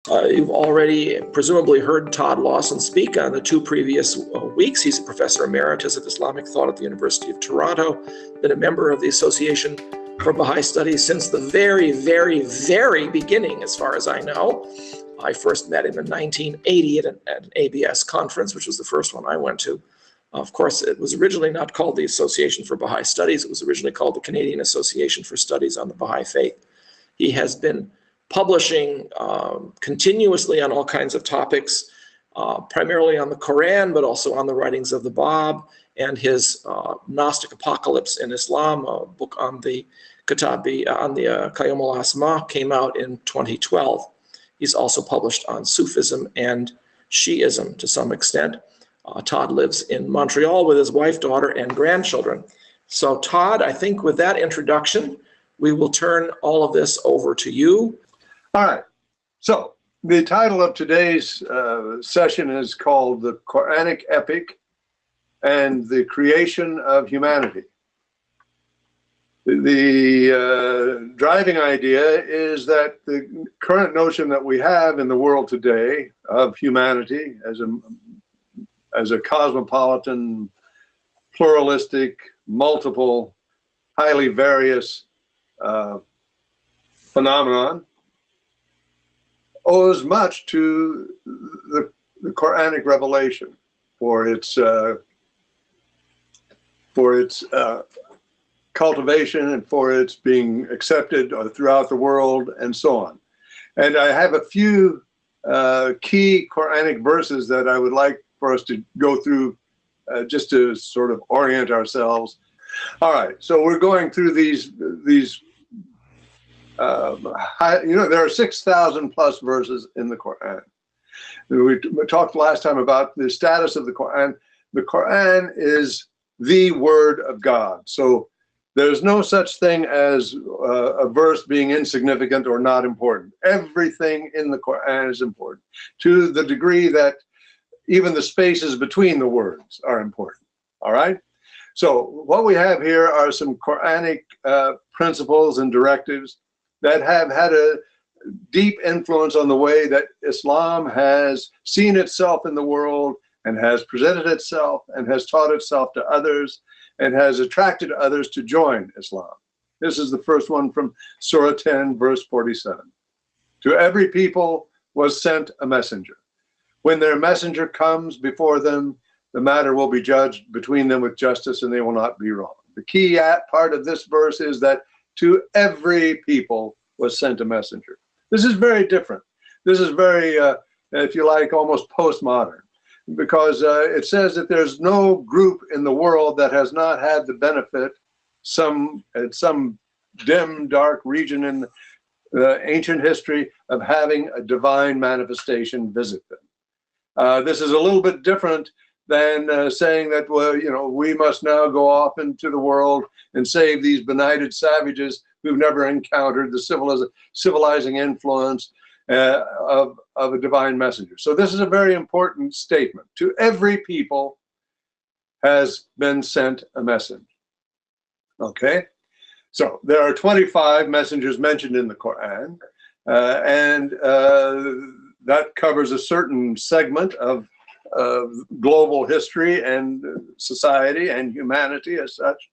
You've already presumably heard Todd Lawson speak on the 2 previous weeks. He's a professor emeritus of Islamic thought at the University of Toronto, been a member of the Association for Baha'i Studies since the very, very, very beginning, as far as I know. I first met him in 1980 at an ABS conference, which was the first one I went to. Of course, it was originally not called the Association for Baha'i Studies. It was originally called the Canadian Association for Studies on the Baha'i Faith. He has been publishing continuously on all kinds of topics, primarily on the Qur'an, but also on the writings of the Bab, and his Gnostic Apocalypse in Islam, a book on the Qayyum al-Asma, came out in 2012. He's also published on Sufism and Shi'ism to some extent. Todd lives in Montreal with his wife, daughter, and grandchildren. So Todd, I think with that introduction, we will turn all of this over to you. All right. So the title of today's session is called The Quranic Epic and the Creation of Humanity. The driving idea is that the current notion that we have in the world today of humanity as a cosmopolitan, pluralistic, multiple, highly various phenomenon owes much to the Quranic revelation for its cultivation and for its being accepted throughout the world and so on. And I have a few key Quranic verses that I would like for us to go through just to sort of orient ourselves. All right, so we're going through these there are 6,000 plus verses in the Qur'an. We talked last time about the status of the Qur'an. The Qur'an is the word of God. So there's no such thing as a verse being insignificant or not important. Everything in the Qur'an is important, to the degree that even the spaces between the words are important. All right? So what we have here are some Quranic principles and directives that have had a deep influence on the way that Islam has seen itself in the world and has presented itself and has taught itself to others and has attracted others to join Islam. This is the first one from Surah 10, verse 47. To every people was sent a messenger. When their messenger comes before them, the matter will be judged between them with justice and they will not be wrong. The key part of this verse is that to every people was sent a messenger. This is very different. This is very, if you like, almost postmodern, because it says that there's no group in the world that has not had the benefit, at some dim, dark region in ancient history, of having a divine manifestation visit them. This is a little bit different than saying that, well, we must now go off into the world and save these benighted savages who've never encountered the civilizing influence of a divine messenger. So this is a very important statement. To every people has been sent a message. Okay? So there are 25 messengers mentioned in the Qur'an, and that covers a certain segment of global history and society and humanity as such.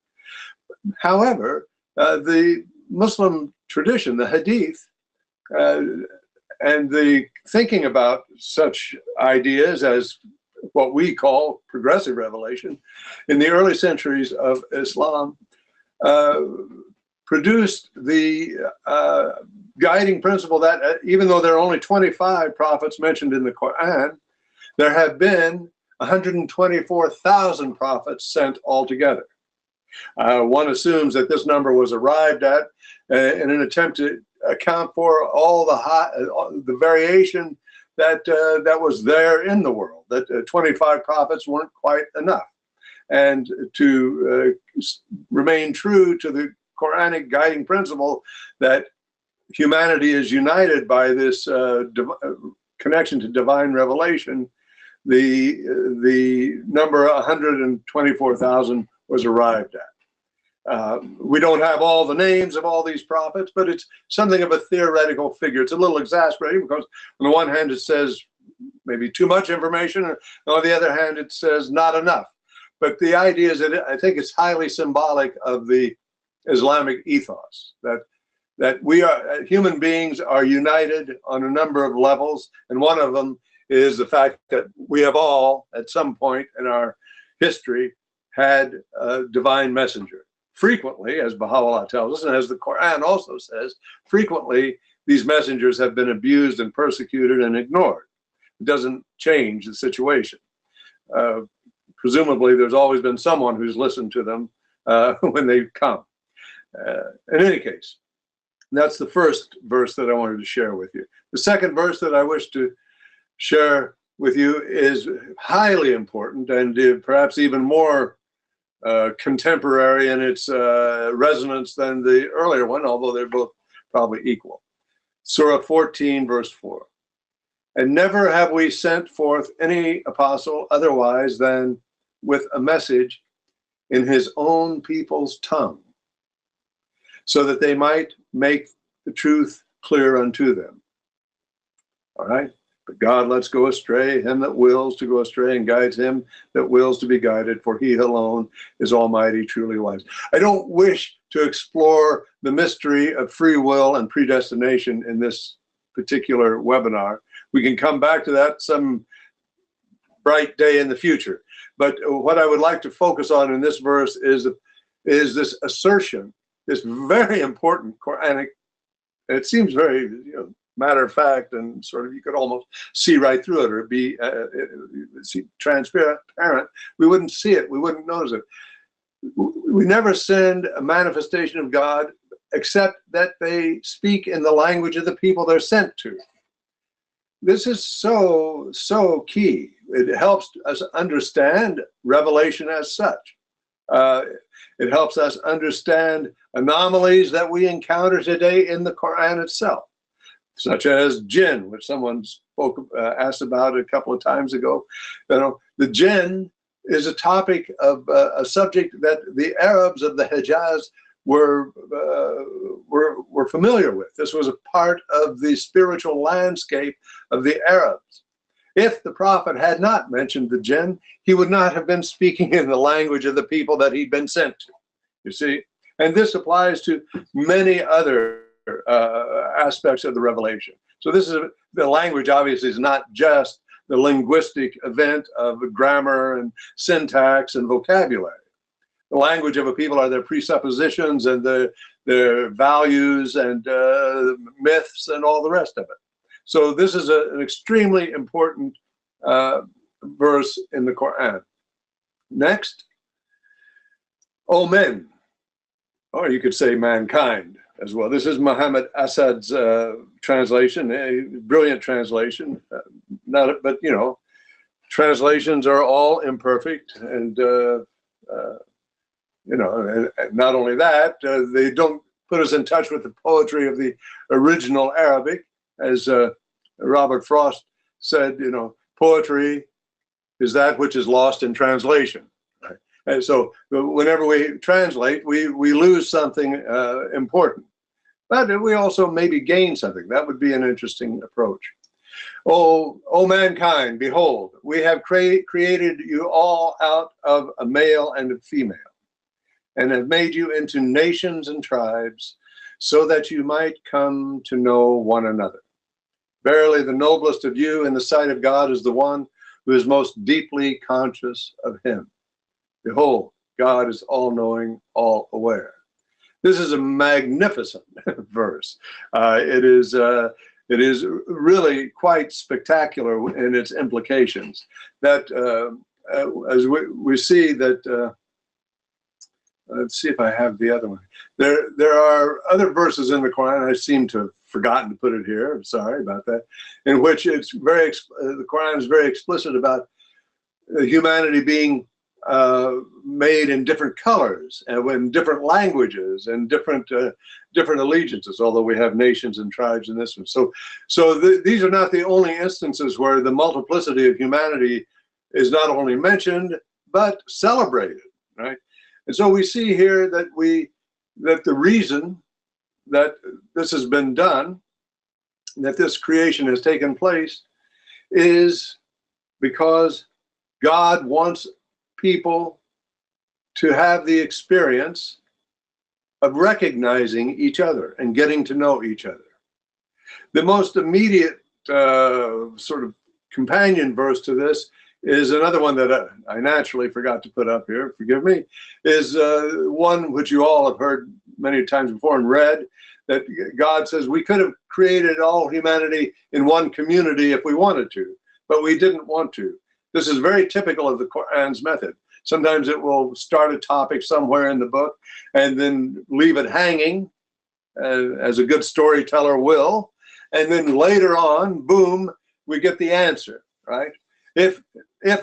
However, the Muslim tradition, the Hadith, and the thinking about such ideas as what we call progressive revelation in the early centuries of Islam produced the guiding principle that even though there are only 25 prophets mentioned in the Qur'an, there have been 124,000 prophets sent altogether. One assumes that this number was arrived at in an attempt to account for all the variation that was there in the world, that 25 prophets weren't quite enough. And to remain true to the Quranic guiding principle that humanity is united by this connection to divine revelation, the number 124,000 was arrived at. We don't have all the names of all these prophets, but it's something of a theoretical figure. It's a little exasperating because on the one hand it says maybe too much information, and on the other hand it says not enough. But the idea is that I think it's highly symbolic of the Islamic ethos, that we are, human beings are united on a number of levels, and one of them is the fact that we have all, at some point in our history, had a divine messenger. Frequently, as Bahá'u'lláh tells us, and as the Qur'an also says, frequently these messengers have been abused and persecuted and ignored. It doesn't change the situation. Presumably, there's always been someone who's listened to them when they come. In any case, that's the first verse that I wanted to share with you. The second verse that I wish to share with you is highly important and perhaps even more contemporary in its resonance than the earlier one, although they're both probably equal. Surah 14, verse 4. And never have we sent forth any apostle otherwise than with a message in his own people's tongue, so that they might make the truth clear unto them. All right? But God lets go astray him that wills to go astray, and guides him that wills to be guided, for he alone is almighty, truly wise. I don't wish to explore the mystery of free will and predestination in this particular webinar. We can come back to that some bright day in the future. But what I would like to focus on in this verse is this assertion, this very important Quranic, and it seems very matter of fact, and sort of you could almost see right through it, or be transparent. We wouldn't see it. We wouldn't notice it. We never send a manifestation of God except that they speak in the language of the people they're sent to. This is so key. It helps us understand revelation as such. It helps us understand anomalies that we encounter today in the Quran itself, such as jinn, which someone asked about a couple of times ago. The jinn is a topic of a subject that the Arabs of the Hijaz were familiar with. This was a part of the spiritual landscape of the Arabs. If the prophet had not mentioned the jinn, he would not have been speaking in the language of the people that he'd been sent to, you see. And this applies to many other aspects of the revelation. So this is the language obviously is not just the linguistic event of grammar and syntax and vocabulary. The language of a people are their presuppositions and their values and myths and all the rest of it. So this is an extremely important verse in the Quran. Next, O men, or you could say mankind as well. This is Muhammad Asad's translation, a brilliant translation. But translations are all imperfect, and and not only that, they don't put us in touch with the poetry of the original Arabic, as Robert Frost said. Poetry is that which is lost in translation. Right? And so, whenever we translate, we lose something important, but we also maybe gain something. That would be an interesting approach. O mankind, behold, we have created you all out of a male and a female, and have made you into nations and tribes, so that you might come to know one another. Verily, the noblest of you in the sight of God is the one who is most deeply conscious of him. Behold, God is all-knowing, all-aware. This is a magnificent verse. It is really quite spectacular in its implications. That as we see that. Let's see if I have the other one. There are other verses in the Quran. I seem to have forgotten to put it here. I'm sorry about that. In which it's the Quran is very explicit about humanity being made in different colors and in different languages and different allegiances. Although we have nations and tribes in this one. So these are not the only instances where the multiplicity of humanity is not only mentioned but celebrated. Right. And so we see here that the reason that this has been done, that this creation has taken place, is because God wants people to have the experience of recognizing each other and getting to know each other. The most immediate sort of companion verse to this is another one that I naturally forgot to put up here, forgive me, is one which you all have heard many times before and read, that God says we could have created all humanity in one community if we wanted to, but we didn't want to. This is very typical of the Qur'an's method. Sometimes it will start a topic somewhere in the book and then leave it hanging, as a good storyteller will, and then later on, boom, we get the answer, right? If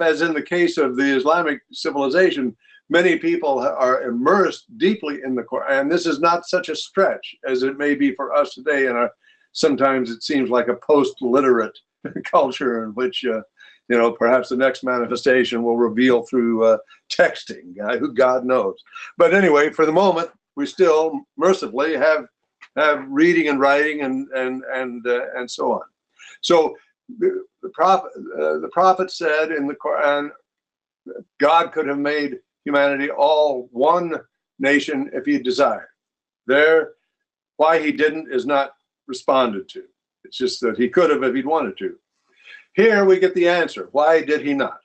as in the case of the Islamic civilization, many people are immersed deeply in the Quran, this is not such a stretch as it may be for us today in sometimes it seems like a post-literate culture in which, perhaps the next manifestation will reveal through texting, who God knows. But anyway, for the moment, we still mercifully have reading and writing and so on. So the prophet said in the Quran, God could have made humanity all one nation if he desired. Why he didn't is not responded to. It's just that he could have if he'd wanted to. Here we get the answer. Why did he not?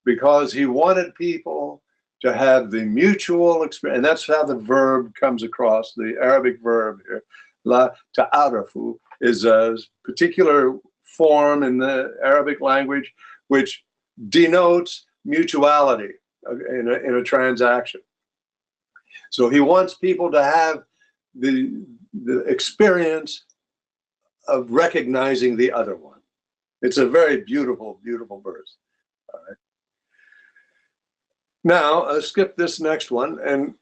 Because he wanted people to have the mutual experience, and that's how the verb comes across, the Arabic verb here. La ta'arafu is a particular form in the Arabic language which denotes mutuality in a transaction. So he wants people to have the experience of recognizing the other one. It's a very beautiful, beautiful verse. All right. Now, skip this next one and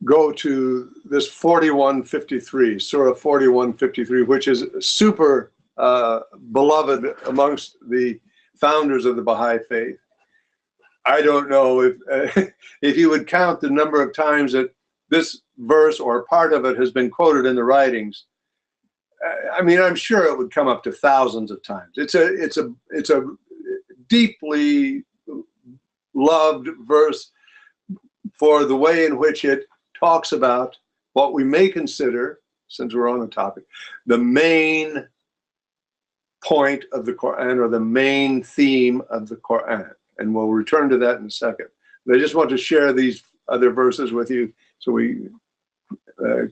go to this 4153, Surah 4153, which is super beloved amongst the founders of the Baha'i Faith. I don't know if you would count the number of times that this verse or part of it has been quoted in the writings. I mean, I'm sure it would come up to thousands of times. It's a deeply loved verse for the way in which it talks about what we may consider, since we're on the topic, the main point of the Quran or the main theme of the Quran. And we'll return to that in a second. But I just want to share these other verses with you so we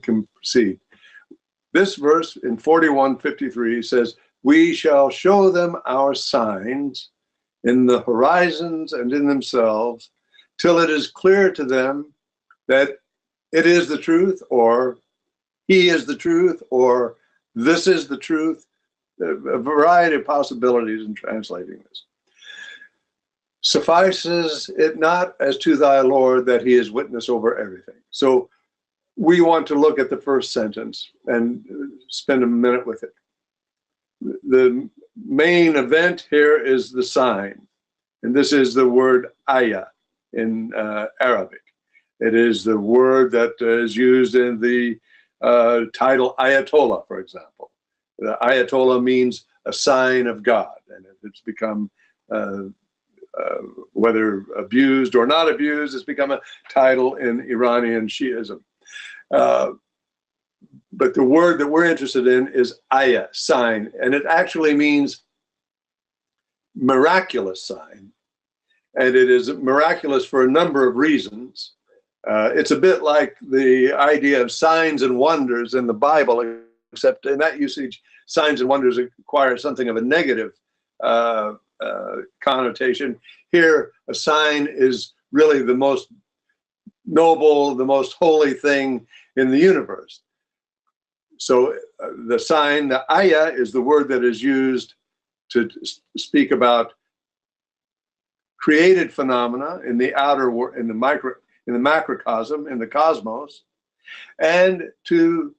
can proceed. This verse in 4153 says, "We shall show them our signs in the horizons and in themselves, till it is clear to them that it is the truth, or he is the truth, or this is the truth." A variety of possibilities in translating this. "Suffices it not as to thy Lord that he is witness over everything." So we want to look at the first sentence and spend a minute with it. The main event here is the sign, and this is the word ayah in Arabic. It is the word that is used in the title Ayatollah, for example. The Ayatollah means a sign of God, and it's become, whether abused or not abused, it's become a title in Iranian Shiism. But the word that we're interested in is ayah, sign, and it actually means miraculous sign. And it is miraculous for a number of reasons. It's a bit like the idea of signs and wonders in the Bible, except in that usage, signs and wonders acquire something of a negative connotation. Here, a sign is really the most noble, the most holy thing in the universe. So the sign, the ayah, is the word that is used to speak about created phenomena in the outer world, in the macrocosm, in the cosmos, and to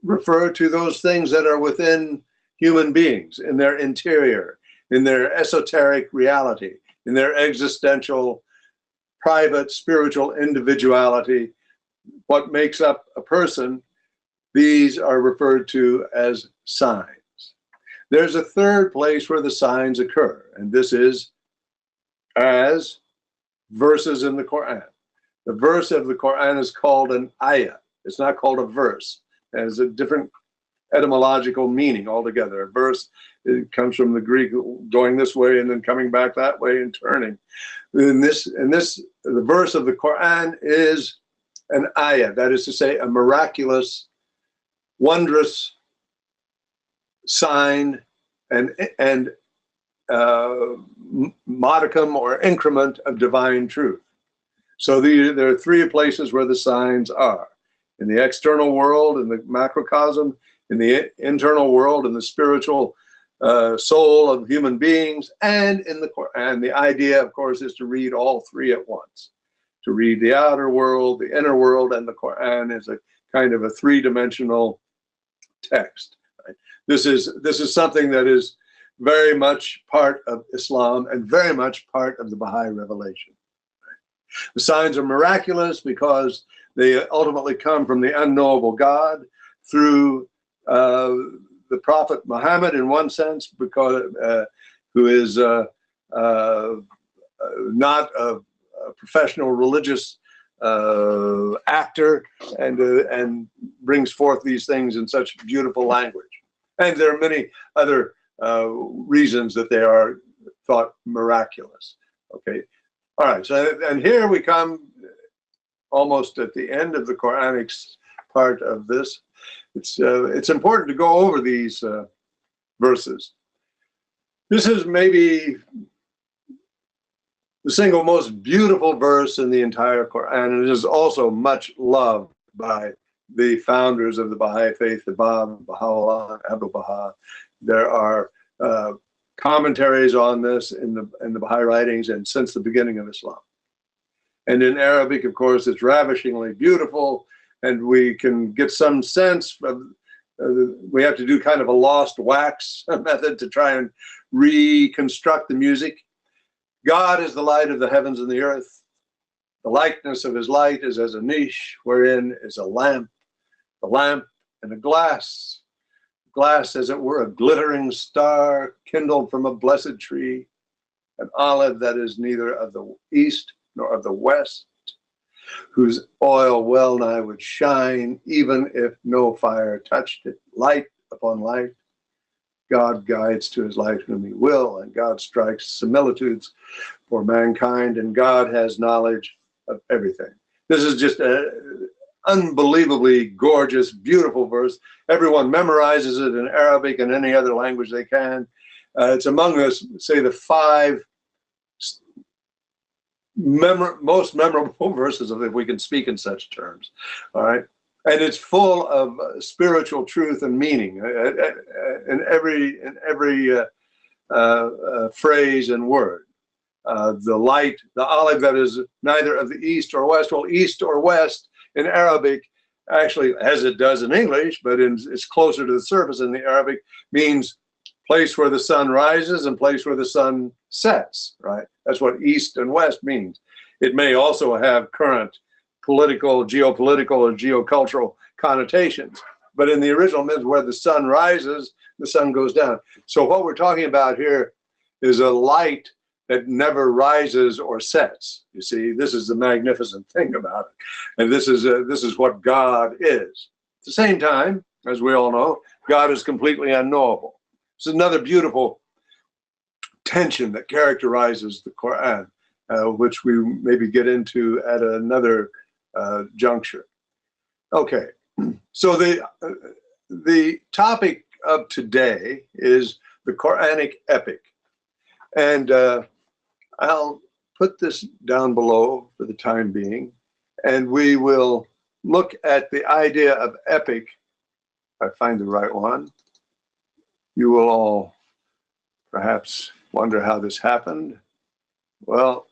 refer to those things that are within human beings in their interior, in their esoteric reality, in their existential, private, spiritual individuality, what makes up a person, these are referred to as signs. There's a third place where the signs occur, and this is as verses in the Qur'an. The verse of the Qur'an is called an ayah. It's not called a verse. It has a different etymological meaning altogether. A verse, it comes from the Greek going this way and then coming back that way and turning. The verse of the Qur'an is an ayah, that is to say, a miraculous, wondrous sign and modicum or increment of divine truth. So there are three places where the signs are: in the external world, in the macrocosm, in the internal world, in the spiritual soul of human beings, and in the Qur'an. The idea, of course, is to read all three at once. To read the outer world, the inner world, and the Qur'an is a kind of a three-dimensional text. Right? This is something that is very much part of Islam and very much part of the Baha'i revelation. Right? The signs are miraculous because they ultimately come from the unknowable God through the Prophet Muhammad, in one sense, because who is not a professional religious actor, and brings forth these things in such beautiful language. And there are many other reasons that they are thought miraculous. Okay, all right. So, and here we come almost at the end of the Quranic part of this. It's important to go over these verses. This is maybe the single most beautiful verse in the entire Quran, and it is also much loved by the founders of the Baha'i Faith, the Bab, Bahá'u'lláh, Abdu'l-Bahá. There are commentaries on this in the Bahá'í Writings and since the beginning of Islam. And in Arabic, of course, it's ravishingly beautiful, and we can get some sense of, we have to do kind of a lost wax method to try and reconstruct the music. God is the light of the heavens and the earth. The likeness of his light is as a niche wherein is a lamp and a glass. Glass, as it were, a glittering star kindled from a blessed tree, an olive that is neither of the east nor of the west, whose oil well nigh would shine, even if no fire touched it. Light upon light. God guides to his light whom he will, and God strikes similitudes for mankind, and God has knowledge of everything. This is just an unbelievably gorgeous, beautiful verse. Everyone memorizes it in Arabic and any other language they can. It's among us, say, the five most memorable verses of, if we can speak in such terms. All right. And it's full of spiritual truth and meaning in every phrase and word. The light, the olive that is neither of the east or west. Well, east or west in Arabic, actually, as it does in English, but it's closer to the surface in the Arabic, means place where the sun rises and place where the sun sets, right? That's what east and west means. It may also have current political, geopolitical, or geocultural connotations. But in the original means where the sun rises, the sun goes down. So what we're talking about here is a light that never rises or sets. You see, this is the magnificent thing about it. And this is what God is. At the same time, as we all know, God is completely unknowable. It's another beautiful tension that characterizes the Quran, which we maybe get into at another juncture. Okay, so the topic of today is the Quranic epic, and I'll put this down below for the time being, and we will look at the idea of epic. If I find the right one, you will all perhaps wonder how this happened. Well,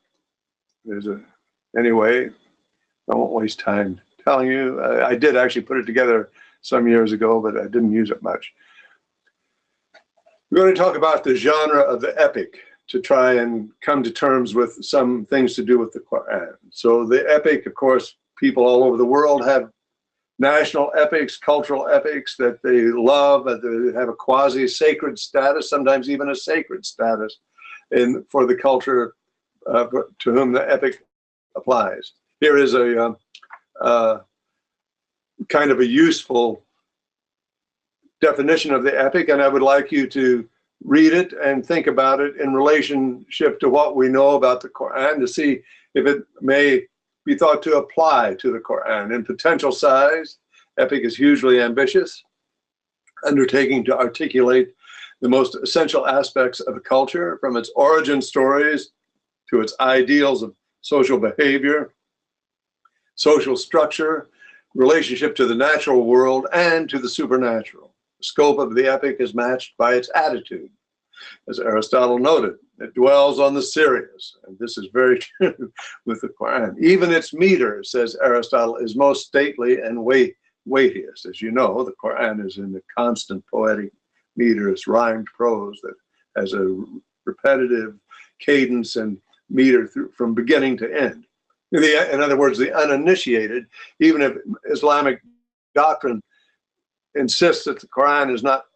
anyway, I won't waste time telling you. I did actually put it together some years ago, but I didn't use it much. We're going to talk about the genre of the epic to try and come to terms with some things to do with the Qur'an. So the epic, of course, people all over the world have national epics, cultural epics that they love, that they have a quasi-sacred status, sometimes even a sacred status for the culture to whom the epic applies. Here is a kind of a useful definition of the epic, and I would like you to read it and think about it in relationship to what we know about the Qur'an to see if it may be thought to apply to the Qur'an. In potential size, epic is hugely ambitious, undertaking to articulate the most essential aspects of a culture, from its origin stories to its ideals of social behavior, social structure, relationship to the natural world, and to the supernatural. The scope of the epic is matched by its attitude. As Aristotle noted, it dwells on the serious, and this is very true with the Qur'an. Even its meter, says Aristotle, is most stately and weightiest. As you know, the Qur'an is in the constant poetic meter. It's rhymed prose that has a repetitive cadence and meter from beginning to end. In other words, the uninitiated, even if Islamic doctrine insists that the Qur'an is not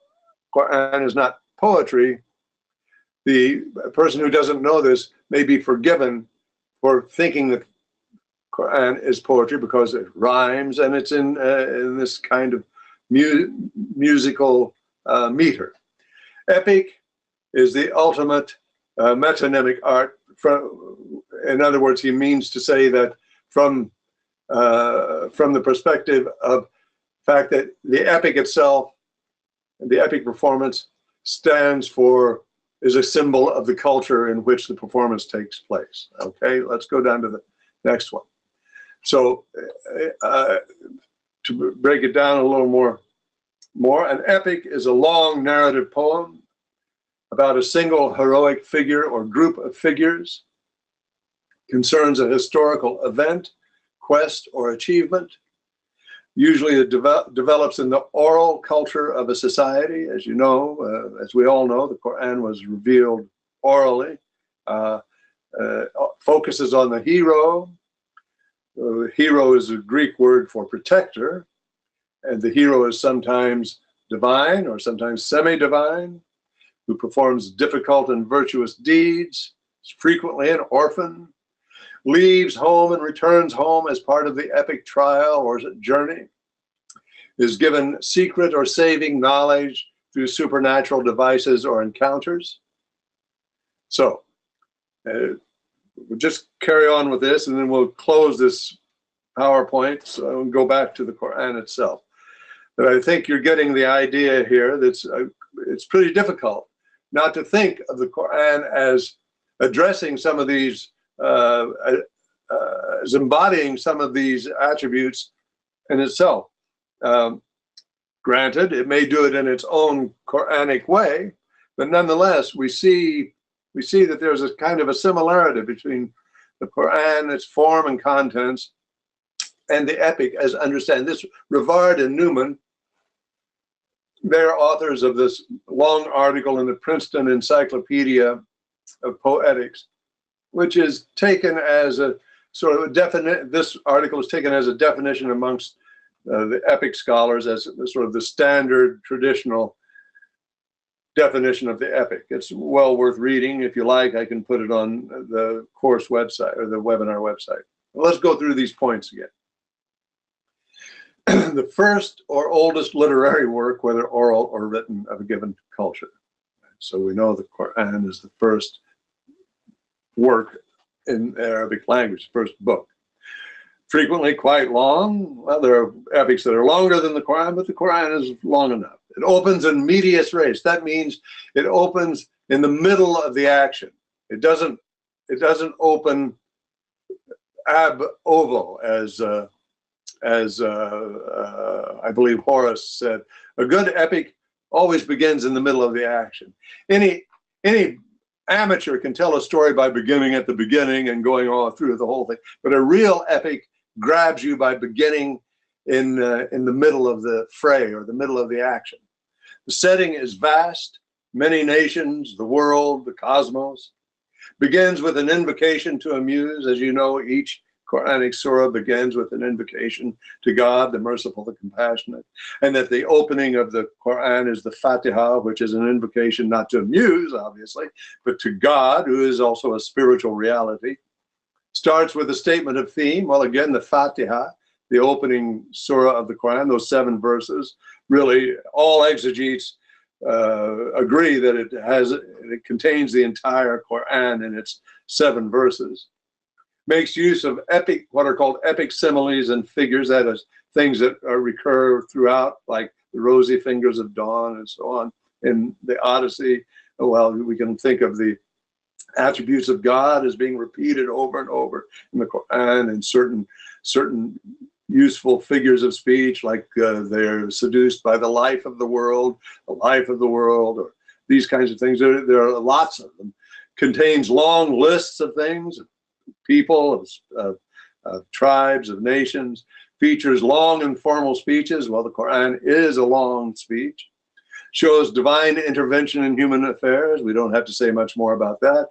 poetry, the person who doesn't know this may be forgiven for thinking that Qur'an is poetry because it rhymes and it's in this kind of musical meter. Epic is the ultimate metonymic art. In other words, he means to say that from the perspective of the fact that the epic itself, the epic performance, is a symbol of the culture in which the performance takes place. Okay, let's go down to the next one. So to break it down a little more, an epic is a long narrative poem about a single heroic figure or group of figures, concerns a historical event, quest, or achievement. Usually it develops in the oral culture of a society. As you know, as we all know, the Qur'an was revealed orally, focuses on the hero. Hero is a Greek word for protector, and the hero is sometimes divine or sometimes semi-divine, who performs difficult and virtuous deeds, is frequently an orphan, leaves home and returns home as part of the epic trial or journey, is given secret or saving knowledge through supernatural devices or encounters. So we'll just carry on with this, and then we'll close this PowerPoint so and go back to the Qur'an itself. But I think you're getting the idea here that it's pretty difficult not to think of the Qur'an as addressing some of these, as embodying some of these attributes in itself. Granted, it may do it in its own Quranic way, but nonetheless, we see that there's a kind of a similarity between the Qur'an, its form and contents, and the epic as understand. This Rivard and Newman, they're authors of this long article in the Princeton Encyclopedia of Poetics, which is taken as a sort of this article is taken as a definition amongst the epic scholars as sort of the standard traditional definition of the epic. It's well worth reading. If you like, I can put it on the course website or the webinar website. Let's go through these points again. The first or oldest literary work, whether oral or written, of a given culture. So we know the Qur'an is the first work in Arabic language, first book. Frequently quite long. Well, there are epics that are longer than the Qur'an, but the Qur'an is long enough. It opens in medias res. That means it opens in the middle of the action. It doesn't open ab ovo, as I believe Horace said. A good epic always begins in the middle of the action. Any amateur can tell a story by beginning at the beginning and going all through the whole thing, but a real epic grabs you by beginning in the middle of the fray or the middle of the action. The setting is vast, many nations, the world, the cosmos. Begins with an invocation to a muse. As you know, each Quranic surah begins with an invocation to God, the merciful, the compassionate, and that the opening of the Quran is the Fatiha, which is an invocation not to a muse, obviously, but to God, who is also a spiritual reality. Starts with a statement of theme. Well, again, the Fatiha, the opening surah of the Quran, those 7 verses, really all exegetes agree that it contains the entire Quran in its 7 verses. Makes use of epic, what are called epic similes and figures, that is, things that recur throughout, like the rosy fingers of dawn and so on in the Odyssey. Well, we can think of the attributes of God as being repeated over and over in the Quran, and certain useful figures of speech, like they're seduced by the life of the world, or these kinds of things. There are lots of them. Contains long lists of things, people, of tribes, of nations. Features long and formal speeches. Well, the Quran is a long speech. Shows divine intervention in human affairs. We don't have to say much more about that.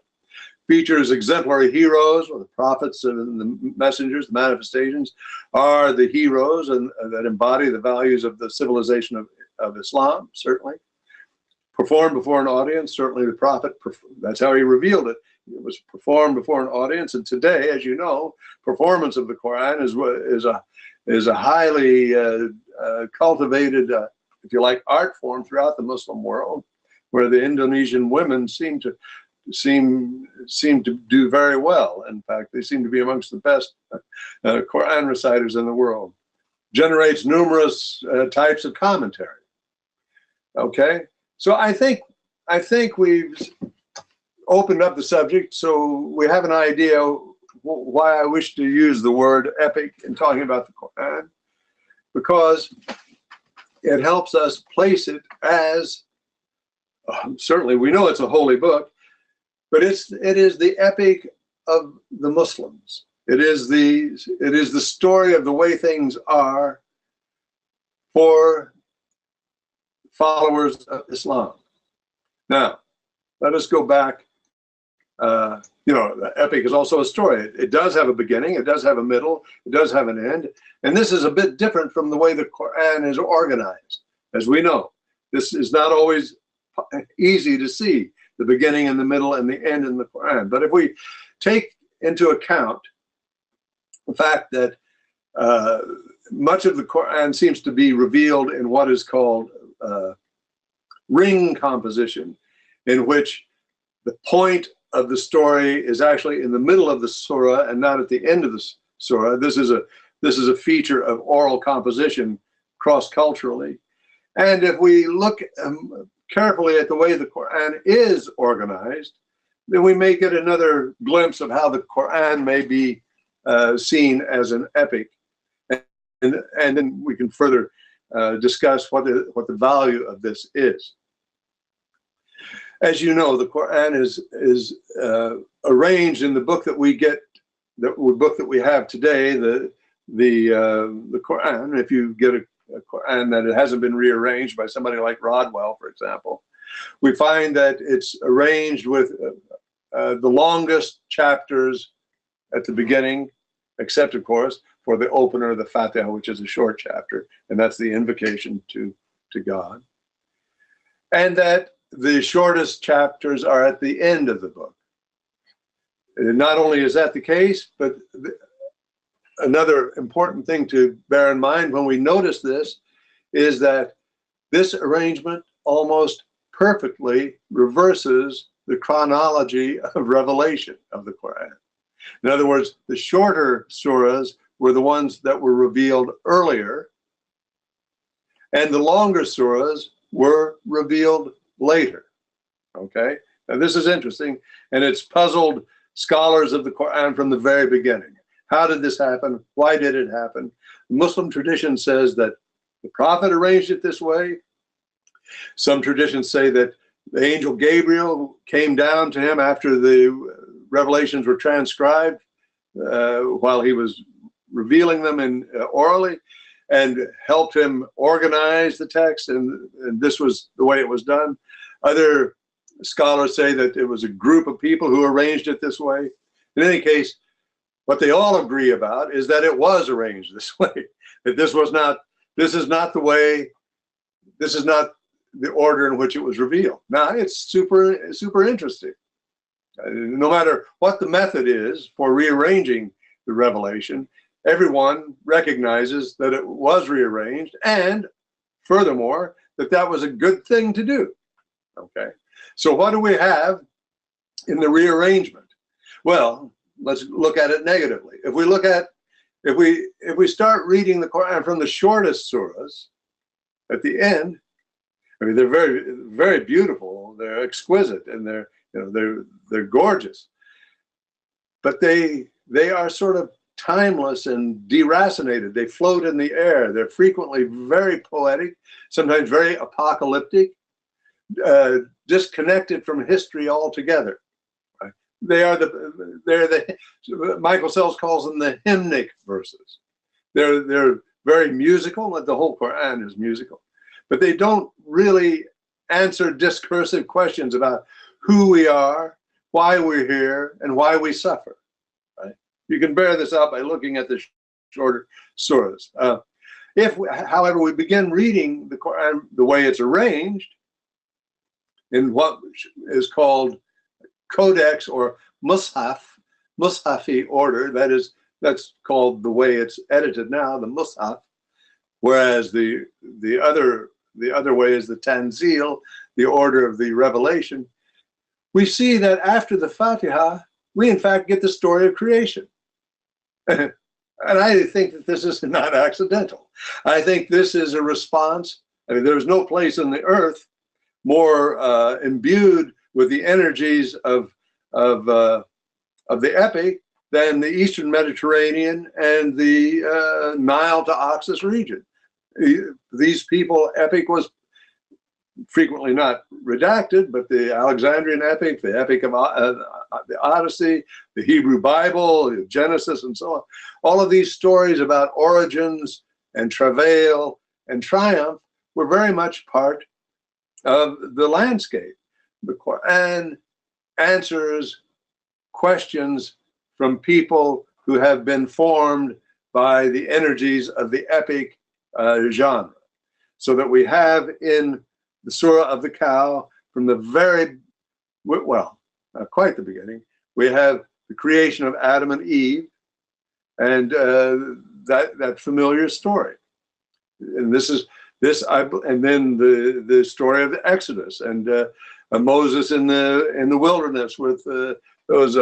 Features exemplary heroes, or the prophets and the messengers, the manifestations are the heroes and that embody the values of the civilization of Islam, certainly. Performed before an audience, certainly the prophet, that's how he revealed it. It was performed before an audience, and today, as you know, performance of the Quran is a highly cultivated, if you like, art form throughout the Muslim world, where the Indonesian women seem to do very well. In fact, they seem to be amongst the best Quran reciters in the world. Generates numerous types of commentary. Okay, so I think we've opened up the subject, so we have an idea why I wish to use the word epic in talking about the Quran, because it helps us place it as, certainly we know it's a holy book, but it is the epic of the Muslims. It is the story of the way things are for followers of Islam. Now, let us go back. The epic is also a story. It does have a beginning, it does have a middle, it does have an end. And this is a bit different from the way the Quran is organized. As we know, this is not always easy to see, the beginning and the middle and the end in the Quran. But if we take into account the fact that much of the Quran seems to be revealed in what is called ring composition, in which the point of the story is actually in the middle of the surah and not at the end of the surah. This is a feature of oral composition cross-culturally. And if we look carefully at the way the Quran is organized, then we may get another glimpse of how the Quran may be seen as an epic. And then we can further discuss what the value of this is. As you know, the Quran is arranged in the book that we get, the book that we have today, the Quran. If you get a Quran that it hasn't been rearranged by somebody like Rodwell, for example, we find that it's arranged with the longest chapters at the beginning, except of course for the opener, the Fatiha, which is a short chapter, and that's the invocation to God. And that the shortest chapters are at the end of the book. And not only is that the case, but another important thing to bear in mind when we notice this is that this arrangement almost perfectly reverses the chronology of revelation of the Quran. In other words, the shorter surahs were the ones that were revealed earlier, and the longer surahs were revealed later. Okay, now this is interesting, and it's puzzled scholars of the Quran from the very beginning. How did this happen? Why did it happen? Muslim tradition says that the prophet arranged it this way. Some traditions say that the angel Gabriel came down to him after the revelations were transcribed while he was revealing them orally, and helped him organize the text, and this was the way it was done. Other scholars say that it was a group of people who arranged it this way. In any case, what they all agree about is that it was arranged this way. That this is not the order in which it was revealed. Now, it's super interesting. No matter what the method is for rearranging the revelation, everyone recognizes that it was rearranged, and furthermore, that was a good thing to do. Okay, so what do we have in the rearrangement? Well, let's look at it negatively. If we start reading the Quran from the shortest surahs at the end, I mean, they're very, very beautiful. They're exquisite, and they're gorgeous. But they are sort of timeless and deracinated. They float in the air. They're frequently very poetic, sometimes very apocalyptic, disconnected from history altogether. Right? They're the Michael Sells calls them the hymnic verses. They're very musical. The whole Quran is musical, but they don't really answer discursive questions about who we are, why we're here, and why we suffer. Right? You can bear this out by looking at the shorter surahs. However, we begin reading the Quran the way it's arranged in what is called codex or mushafi order, that's called the way it's edited now, the mushaf, whereas the other way is the tanzil, the order of the revelation. We see that after the Fatiha, we in fact get the story of creation. And I think that this is not accidental. I think this is a response. I mean, there's no place on the earth more imbued with the energies of the epic than the Eastern Mediterranean and the Nile to Oxus region. These people, epic was frequently not redacted, but the Alexandrian epic, the epic of the Odyssey, the Hebrew Bible, Genesis, and so on, all of these stories about origins and travail and triumph were very much part of the landscape. The Quran answers questions from people who have been formed by the energies of the epic genre. So that we have in the Surah of the Cow, from the not quite the beginning, we have the creation of Adam and Eve, and that familiar story. And and then the story of the Exodus and Moses in the wilderness with those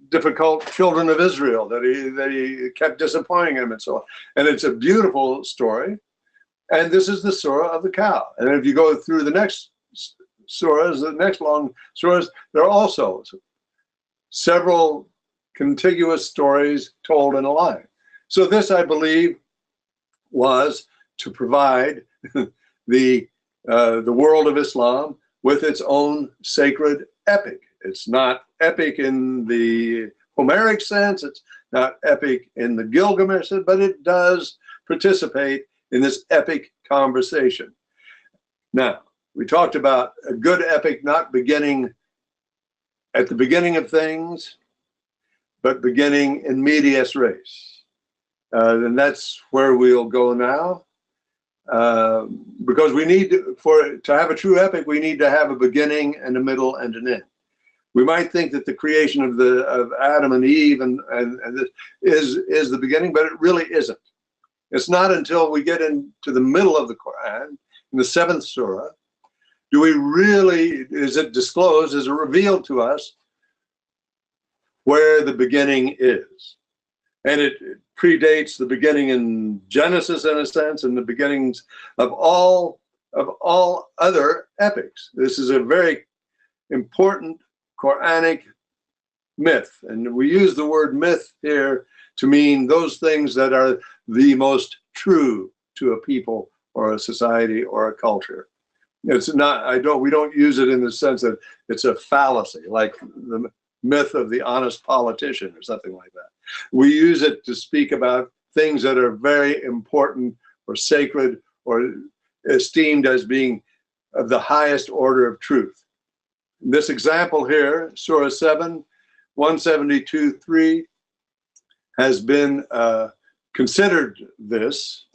difficult children of Israel that he kept disappointing him and so on. And it's a beautiful story. And this is the Surah of the Cow. And if you go through the next surahs, the next long surahs, there are also several contiguous stories told in a line. So this, I believe, was to provide the world of Islam with its own sacred epic. It's not epic in the Homeric sense, it's not epic in the Gilgamesh, but it does participate in this epic conversation. Now, we talked about a good epic not beginning at the beginning of things, but beginning in medias res. And that's where we'll go now. Because we need to have a true epic, we need to have a beginning and a middle and an end. We might think that the creation of Adam and Eve and this is the beginning, but it really isn't. It's not until we get into the middle of the Quran, in the 7th surah, is it disclosed, is it revealed to us where the beginning is. And it predates the beginning in Genesis, in a sense, and the beginnings of all other epics. This is a very important Quranic myth. And we use the word myth here to mean those things that are the most true to a people or a society or a culture. It's not, we don't use it in the sense that it's a fallacy, like the myth of the honest politician or something like that. We use it to speak about things that are very important or sacred or esteemed as being of the highest order of truth. This example here, Surah 7, 172:3, has been considered this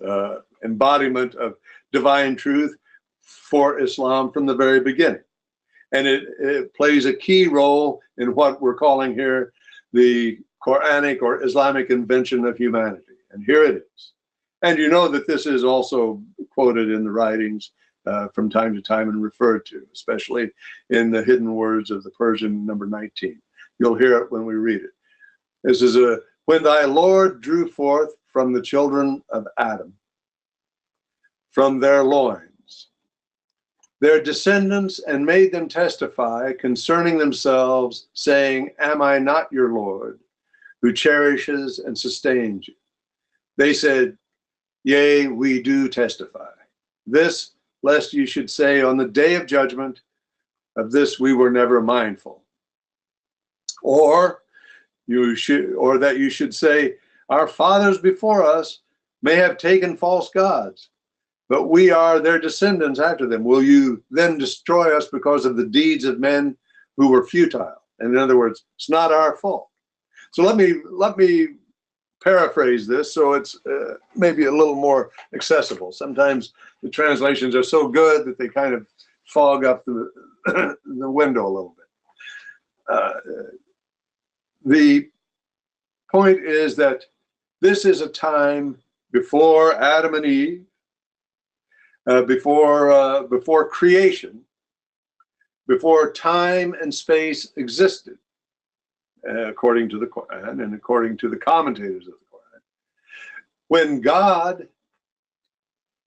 embodiment of divine truth for Islam from the very beginning. And it plays a key role in what we're calling here the Quranic or Islamic invention of humanity. And here it is. And you know that this is also quoted in the writings from time to time and referred to, especially in the hidden words of the Persian number 19. You'll hear it when we read it. This is when thy Lord drew forth from the children of Adam, from their loins, their descendants, and made them testify concerning themselves, saying, am I not your Lord, who cherishes and sustains you? They said, yea, we do testify. This, lest you should say on the day of judgment, of this we were never mindful. Or that you should say, our fathers before us may have taken false gods, but we are their descendants after them. Will you then destroy us because of the deeds of men who were futile? And in other words, it's not our fault. So let me paraphrase this so it's maybe a little more accessible. Sometimes the translations are so good that they kind of fog up the window a little bit. The point is that this is a time before Adam and Eve, before creation, before time and space existed, according to the Qur'an and according to the commentators of the Qur'an. When God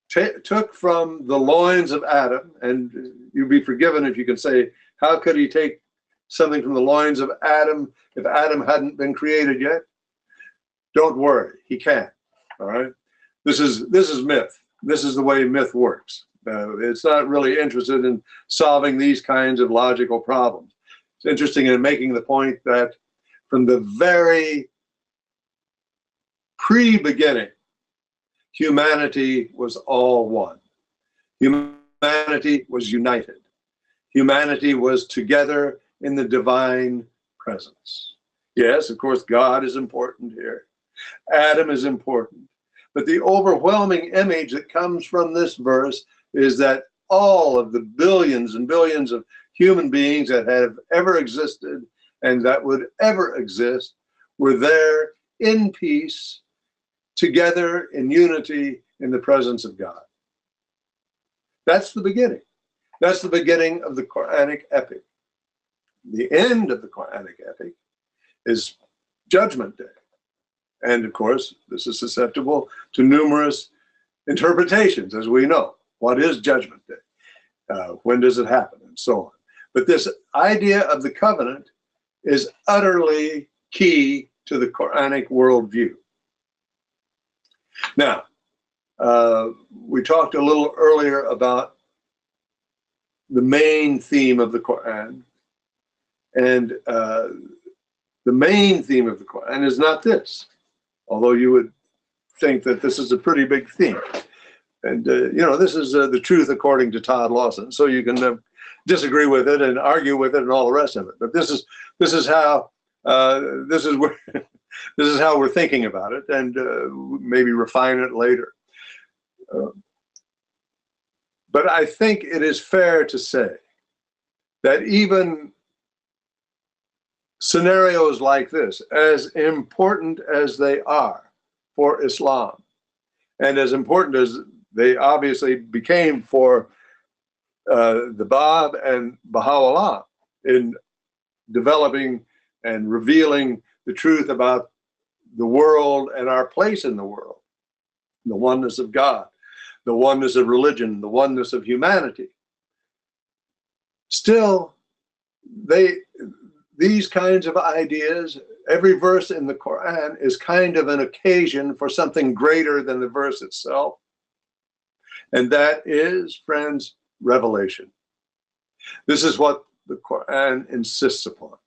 took from the loins of Adam, and you'll be forgiven if you can say, how could he take something from the loins of Adam if Adam hadn't been created yet? Don't worry, he can't. All right, this is myth. This is the way myth works. It's not really interested in solving these kinds of logical problems. It's interesting in making the point that from the very pre-beginning, humanity was all one. Humanity was united. Humanity was together in the divine presence. Yes, of course, God is important here. Adam is important. But the overwhelming image that comes from this verse is that all of the billions and billions of human beings that have ever existed and that would ever exist were there in peace, together in unity in the presence of God. That's the beginning. That's the beginning of the Quranic epic. The end of the Quranic epic is Judgment Day. And of course, this is susceptible to numerous interpretations, as we know. What is Judgment Day? When does it happen? And so on. But this idea of the covenant is utterly key to the Quranic worldview. Now, we talked a little earlier about the main theme of the Quran. And the main theme of the Quran is not this, although you would think that this is a pretty big theme. And, this is the truth according to Todd Lawson. So you can disagree with it and argue with it and all the rest of it. But this is how we're thinking about it, and maybe refine it later. But I think it is fair to say that even scenarios like this, as important as they are for Islam, and as important as they obviously became for the Bab and Bahá'u'lláh in developing and revealing the truth about the world and our place in the world, the oneness of God, the oneness of religion, the oneness of humanity. Still, these kinds of ideas, every verse in the Quran is kind of an occasion for something greater than the verse itself. And that is, friends, revelation. This is what the Quran insists upon.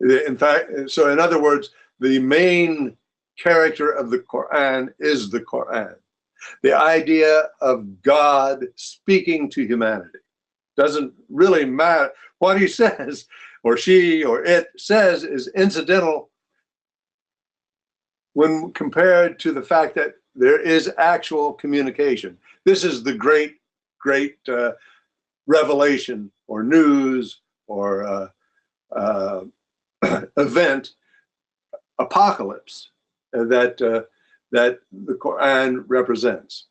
In fact, so in other words, the main character of the Quran is the Quran. the idea of God speaking to humanity. Doesn't really matter what he says, or she, or it says is incidental when compared to the fact that there is actual communication. This is the great revelation or news or event, apocalypse, that the Qur'an represents.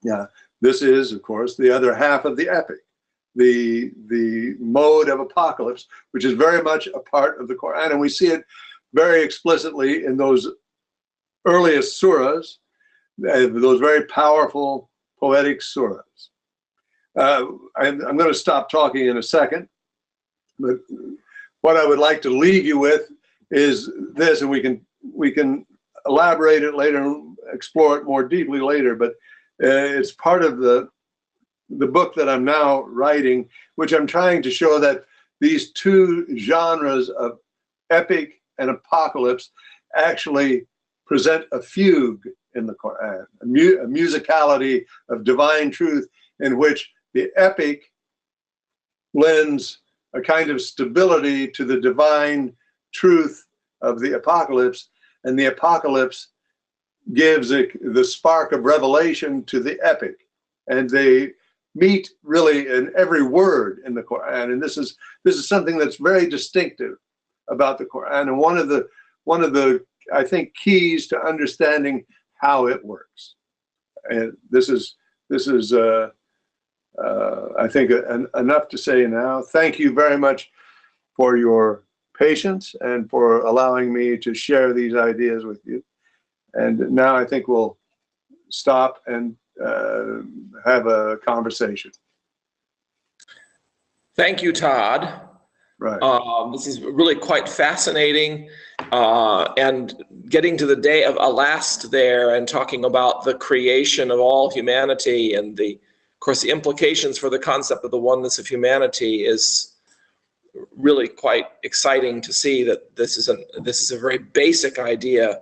Yeah, this is, of course, the other half of the epic, the mode of apocalypse, which is very much a part of the Qur'an, and we see it very explicitly in those earliest surahs, those very powerful poetic surahs. I'm going to stop talking in a second, but what I would like to leave you with is this, and we can elaborate it later and explore it more deeply later, but it's part of the book that I'm now writing, which I'm trying to show that these two genres of epic and apocalypse actually present a fugue in the Qur'an, a musicality of divine truth in which the epic lends a kind of stability to the divine truth of the apocalypse, and the apocalypse gives the spark of revelation to the epic, and they meet really in every word in the Qur'an. And this is something that's very distinctive about the Qur'an, and one of the I think keys to understanding how it works. And this is I think enough to say now. Thank you very much for your patience and for allowing me to share these ideas with you. And now I think we'll stop and have a conversation. Thank you, Todd. Right. This is really quite fascinating, and getting to the day of Alast there and talking about the creation of all humanity and of course, the implications for the concept of the oneness of humanity is really quite exciting to see that this is a very basic idea,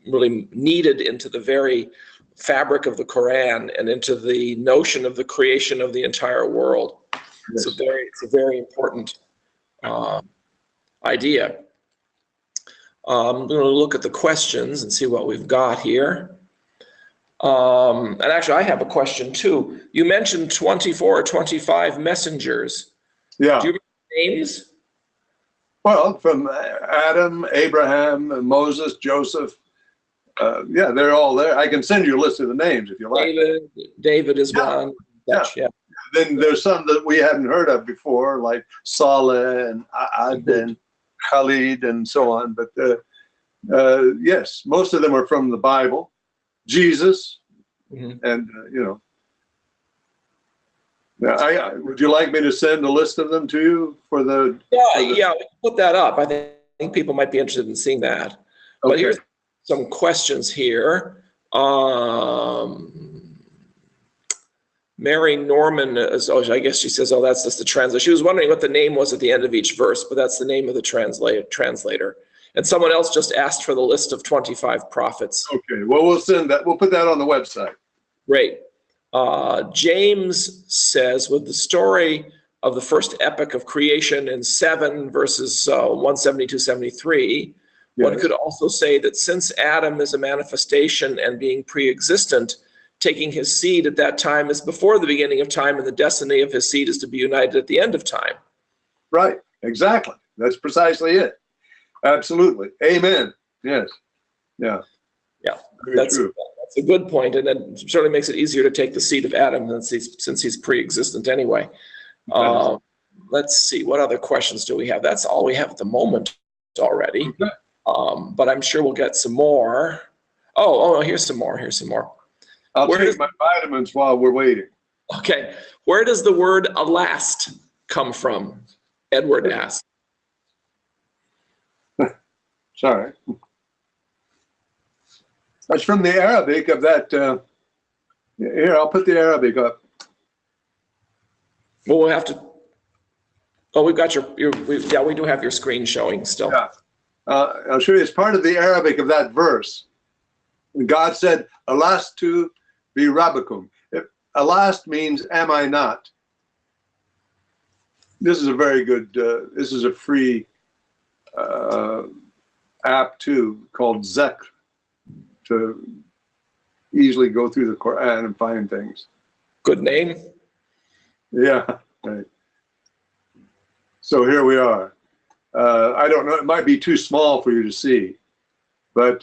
really needed into the very fabric of the Quran and into the notion of the creation of the entire world. Yes. It's a very important idea. I'm going to look at the questions and see what we've got here. And actually, I have a question too. You mentioned 24 or 25 messengers. Yeah. Do you remember names? Well, from Adam, Abraham, Moses, Joseph. Yeah, they're all there. I can send you a list of the names if you like. David is one. Yeah. Then there's some that we hadn't heard of before, like Saleh and Ad and Khalid and so on. But yes, most of them are from the Bible. Jesus, and would you like me to send a list of them to you for the? Yeah, we can put that up. I think people might be interested in seeing that. Okay. But here's some questions here. Mary Norman, I guess she says, that's just the translator. She was wondering what the name was at the end of each verse, but that's the name of the translator. And someone else just asked for the list of 25 prophets. Okay, well, we'll send that. We'll put that on the website. Great. James says, with the story of the first epic of creation in 7 verses 172-73, yes, one could also say that since Adam is a manifestation and being pre-existent, taking his seed at that time is before the beginning of time, and the destiny of his seed is to be united at the end of time. Right, exactly. That's precisely it. Absolutely. Amen. Yes. Yeah. Yeah. That's a good point, and it certainly makes it easier to take the seed of Adam since he's pre-existent anyway. Let's see, what other questions do we have? That's all we have at the moment already. Okay. But I'm sure we'll get some more. Oh, here's some more. I'll take my vitamins while we're waiting. Okay. Where does the word alast come from? Edward asked. Sorry. That's from the Arabic of that. Here, I'll put the Arabic up. Well, we'll have to. Oh, we've got we do have your screen showing still. Yeah. I'll show you. It's part of the Arabic of that verse. And God said, Alastu bi rabbikum. Alast means, am I not? This is a very good, this is a free app too, called Zekr, to easily go through the Quran and find things. Good name. Yeah, right. So here we are. I don't know, it might be too small for you to see, but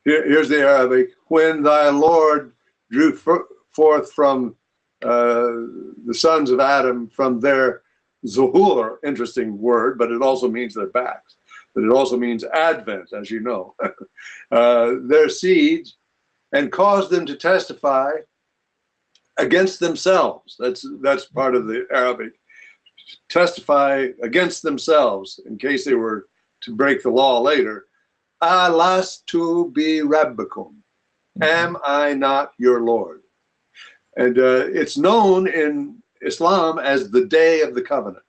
here's the Arabic. When thy Lord drew forth from the sons of Adam from their zuhur, interesting word, but it also means their backs, but it also means advent, as you know, their seeds, and caused them to testify against themselves. That's part of the Arabic. Testify against themselves in case they were to break the law later. Alastu bi rabbikum. Am I not your Lord? And it's known in Islam as the Day of the Covenant.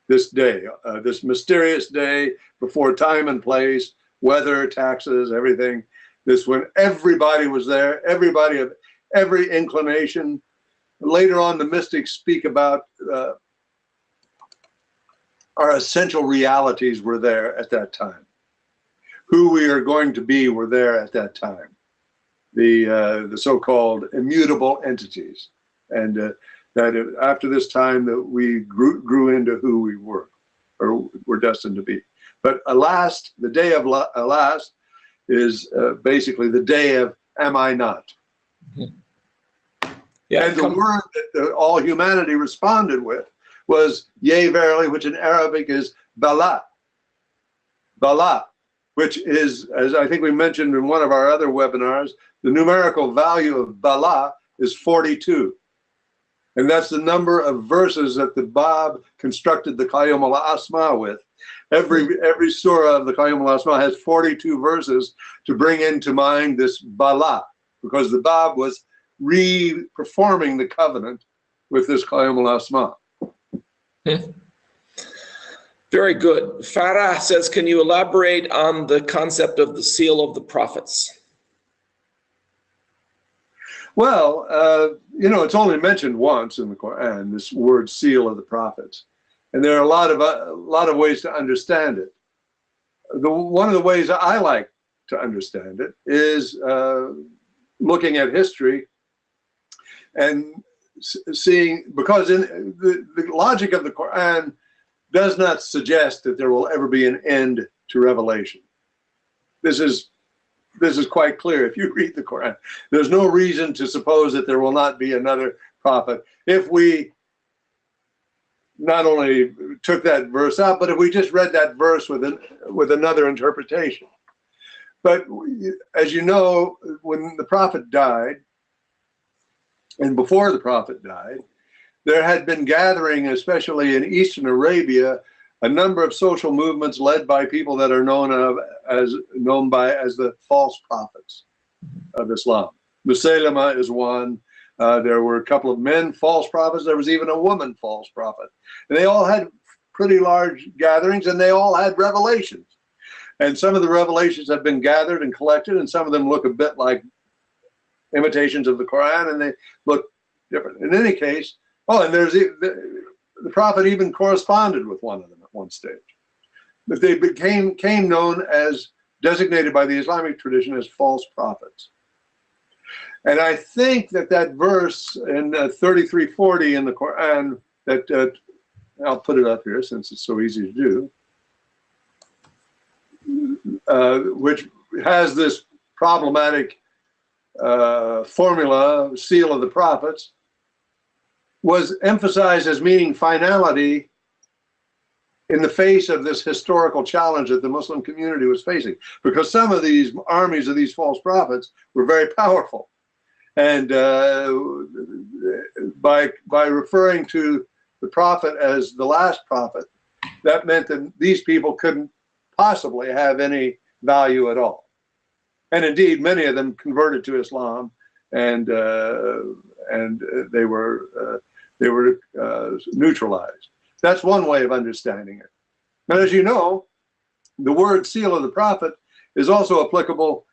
This day, this mysterious day before time and place, weather, taxes, everything. This when everybody was there, everybody of every inclination. Later on, the mystics speak about our essential realities were there at that time. Who we are going to be were there at that time. The so-called immutable entities, and that after this time that we grew into who we were, or were destined to be. But Alast, the day of Alast, is basically the day of am I not? Yeah, and the word that all humanity responded with was yea verily, which in Arabic is Bala. Bala, which is, as I think we mentioned in one of our other webinars, the numerical value of Bala is 42. And that's the number of verses that the Bab constructed the Qayyum al-Asma with. Every surah of the Qayyum al-Asma has 42 verses to bring into mind this Bala, because the Bab was re-performing the covenant with this Qayyum al-Asma. Very good. Farah says, can you elaborate on the concept of the seal of the prophets? Well, you know, it's only mentioned once in the Quran, this word seal of the prophets. And there are a lot of ways to understand it. One of the ways I like to understand it is looking at history and seeing, because in the logic of the Quran does not suggest that there will ever be an end to revelation. This is quite clear if you read the Quran. There's no reason to suppose that there will not be another prophet. If we not only took that verse out, but if we just read that verse with another interpretation. But as you know, when the prophet died, and before the prophet died, there had been gathering, especially in Eastern Arabia, a number of social movements led by people that are known as the false prophets of Islam. Musaylama is one. There were a couple of men false prophets. There was even a woman false prophet. And they all had pretty large gatherings, and they all had revelations. And some of the revelations have been gathered and collected, and some of them look a bit like imitations of the Quran, and they look different. In any case, and there's the prophet even corresponded with one of them at one stage. But they came known as, designated by the Islamic tradition as false prophets. And I think that verse in 3340 in the Quran, that I'll put it up here since it's so easy to do, which has this problematic formula, seal of the prophets, was emphasized as meaning finality in the face of this historical challenge that the Muslim community was facing, because some of these armies of these false prophets were very powerful. And by referring to the prophet as the last prophet, that meant that these people couldn't possibly have any value at all. And indeed, many of them converted to Islam, and they were neutralized. That's one way of understanding it. And as you know, the word seal of the prophet is also applicable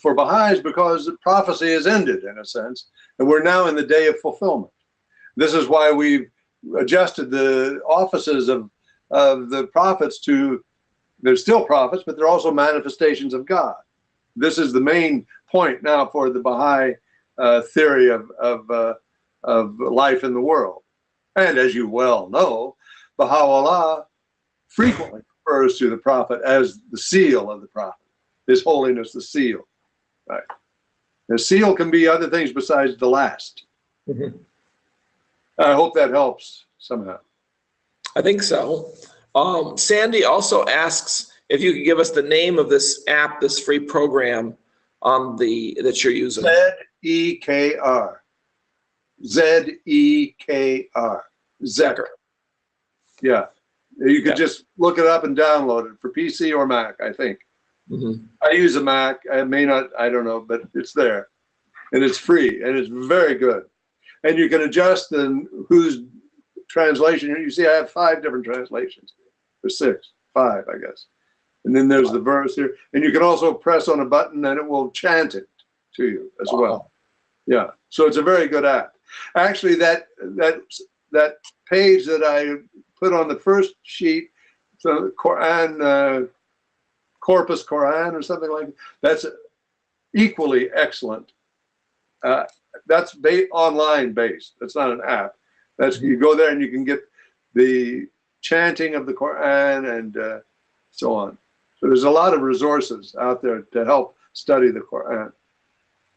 for Baha'is because the prophecy is ended in a sense, and we're now in the day of fulfillment. This is why we've adjusted the offices of the prophets to, they're still prophets, but they're also manifestations of God. This is the main point now for the Baha'i theory of life in the world. And as you well know, Bahá'u'lláh frequently refers to the prophet as the seal of the prophet. His Holiness the seal. Right. The seal can be other things besides the last. Mm-hmm. I hope that helps somehow. I think so. Sandy also asks if you could give us the name of this app, this free program that you're using. Z-E-K-R. Z-E-K-R. Zekr. Yeah. You could just look it up and download it for PC or Mac, I think. Mm-hmm. I use a Mac. I may not, I don't know, but it's there. And it's free, and it's very good. And you can adjust whose translation. You see, I have 5 different translations. Or 5, I guess. And then there's the verse here. And you can also press on a button, and it will chant it to you as well. Yeah. So it's a very good app. Actually, that page that I put on the first sheet, the Qur'an, Corpus Qur'an or something like that, that's equally excellent. That's online based. That's not an app. That's, you go there and you can get the chanting of the Qur'an and so on. So there's a lot of resources out there to help study the Qur'an,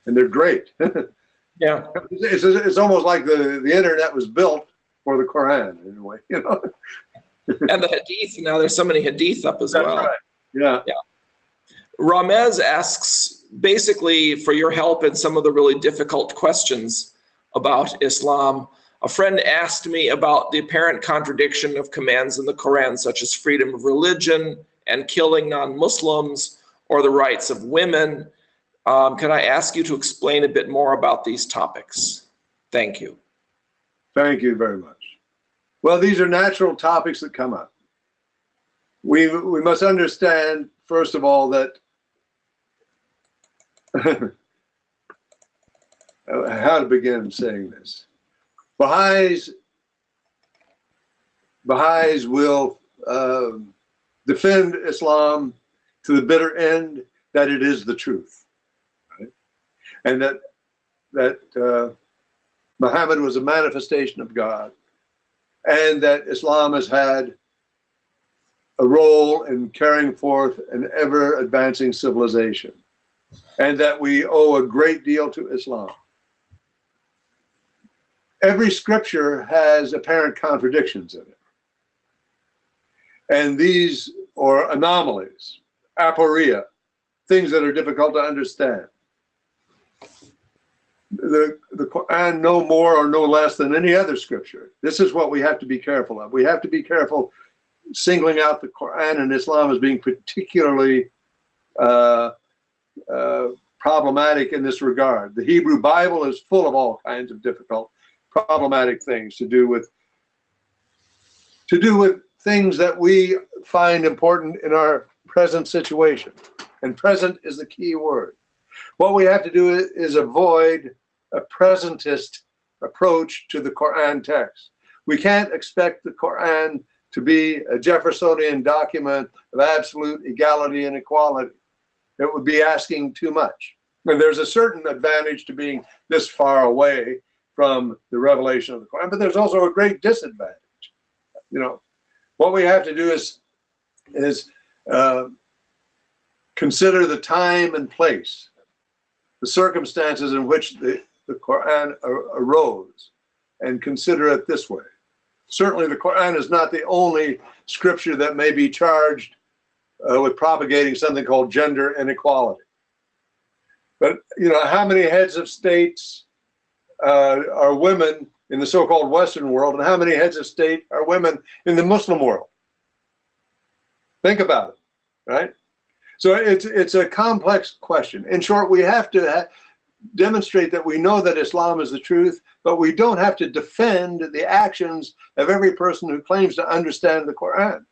and they're great. Yeah, it's almost like the internet was built for the Qur'an in a way, you know. And the hadith, now there's so many hadith up as well. Right. Yeah. Yeah. Ramez asks basically for your help in some of the really difficult questions about Islam. A friend asked me about the apparent contradiction of commands in the Quran, such as freedom of religion and killing non-Muslims, or the rights of women. Can I ask you to explain a bit more about these topics? Thank you. Thank you very much. Well, these are natural topics that come up. We must understand, first of all, that how to begin saying this. Baha'is will defend Islam to the bitter end, that it is the truth, right? And that Muhammad was a manifestation of God, and that Islam has had a role in carrying forth an ever-advancing civilization, and that we owe a great deal to Islam. Every scripture has apparent contradictions in it. And these are anomalies, aporia, things that are difficult to understand. The Qur'an no more or no less than any other scripture. This is what we have to be careful of. We have to be careful singling out the Qur'an and Islam as being particularly problematic in this regard. The Hebrew Bible is full of all kinds of difficult, problematic things to do with things that we find important in our present situation. And present is the key word. What we have to do is avoid a presentist approach to the Qur'an text. We can't expect the Qur'an to be a Jeffersonian document of absolute equality and equality. It would be asking too much. And there's a certain advantage to being this far away from the revelation of the Qur'an, but there's also a great disadvantage. You know, what we have to do is consider the time and place, the circumstances in which the Qur'an arose, and consider it this way. Certainly the Qur'an is not the only scripture that may be charged with propagating something called gender inequality. But, you know, how many heads of states are women in the so-called Western world, and how many heads of state are women in the Muslim world? Think about it, right? So it's a complex question. In short, we have to demonstrate that we know that Islam is the truth, but we don't have to defend the actions of every person who claims to understand the Qur'an.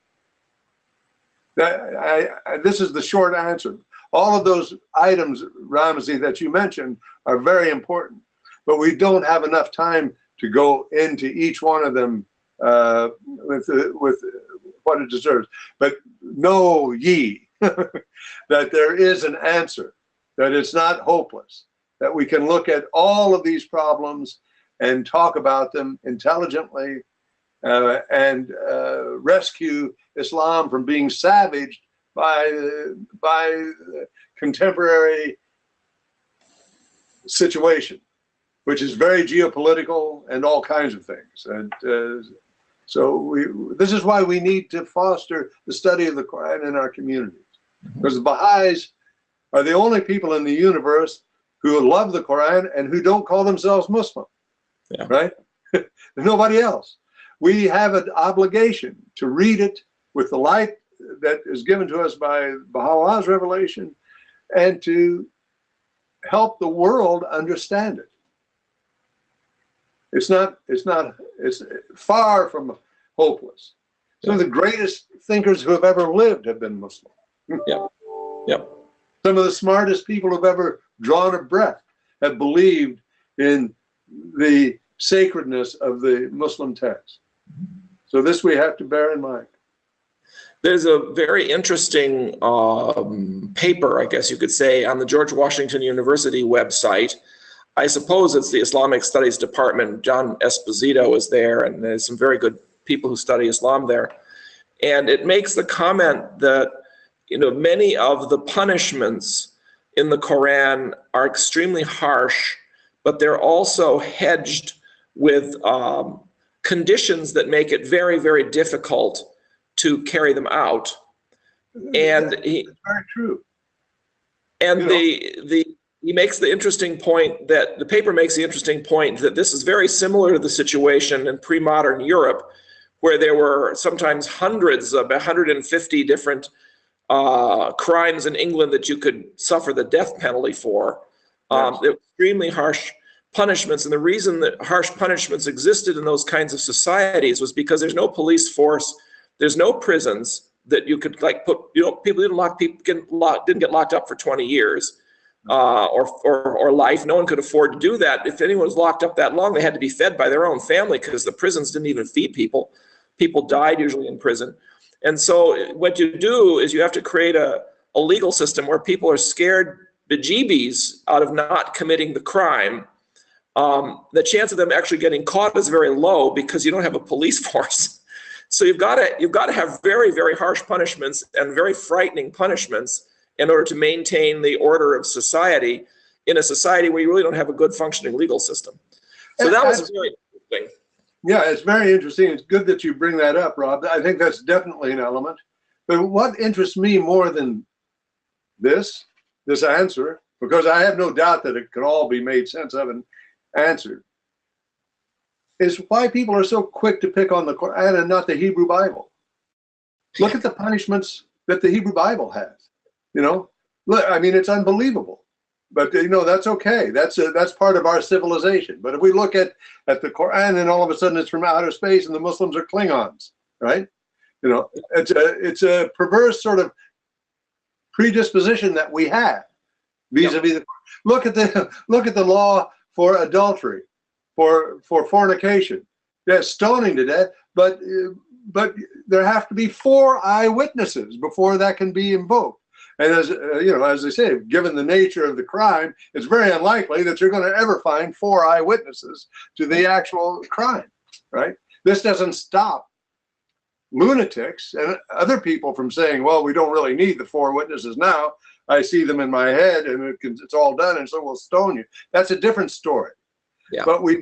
This is the short answer. All of those items, Ramsey, that you mentioned are very important, but we don't have enough time to go into each one of them with what it deserves. But know ye that there is an answer, that it's not hopeless, that we can look at all of these problems and talk about them intelligently and rescue Islam from being savaged by contemporary situation, which is very geopolitical and all kinds of things. And this is why we need to foster the study of the Quran in our communities, because the Baha'is are the only people in the universe who love the Quran and who don't call themselves Muslim, right? There's nobody else. We have an obligation to read it with the light that is given to us by Baha'u'llah's revelation and to help the world understand it. It's far from hopeless. Some of the greatest thinkers who have ever lived have been Muslim. Some of the smartest people who've ever drawn a breath have believed in the sacredness of the Muslim text. So this we have to bear in mind. There's a very interesting paper, I guess you could say, on the George Washington University website. I suppose it's the Islamic Studies Department. John Esposito is there, and there's some very good people who study Islam there. And it makes the comment that, you know, many of the punishments in the Quran are extremely harsh, but they're also hedged with conditions that make it very, very difficult to carry them out. And that's very true. And he makes the interesting point that the paper makes the interesting point that this is very similar to the situation in pre-modern Europe, where there were sometimes hundreds of 150 different crimes in England that you could suffer the death penalty for. Extremely harsh punishments, and the reason that harsh punishments existed in those kinds of societies was because there's no police force, there's no prisons that you could like put, you know, people didn't get locked up for 20 years or life. No one could afford to do that. If anyone was locked up that long, they had to be fed by their own family because the prisons didn't even feed people. People died usually in prison. And so what you do is you have to create a legal system where people are scared bejeebies out of not committing the crime. The chance of them actually getting caught is very low because you don't have a police force. So you've got to have very, very harsh punishments and very frightening punishments in order to maintain the order of society in a society where you really don't have a good functioning legal system. So that was very interesting. Yeah, it's very interesting. It's good that you bring that up, Rob. I think that's definitely an element. But what interests me more than this answer, because I have no doubt that it can all be made sense of and answered, is why people are so quick to pick on the Quran and not the Hebrew Bible. Look at the punishments that the Hebrew Bible has. You know, look, I mean, it's unbelievable. But you know, that's okay. That's part of our civilization. But if we look at the Quran and all of a sudden it's from outer space and the Muslims are Klingons, right? You know, it's a perverse sort of predisposition that we have vis-a-vis the. Look at the law for adultery, for fornication. Yes, stoning to death, but there have to be 4 eyewitnesses before that can be invoked. And as you know, as I say, given the nature of the crime, it's very unlikely that you're going to ever find 4 eyewitnesses to the actual crime, right? This doesn't stop lunatics and other people from saying, well, we don't really need the 4 witnesses now. I see them in my head and it's all done, and so we'll stone you. That's a different story. Yeah. But we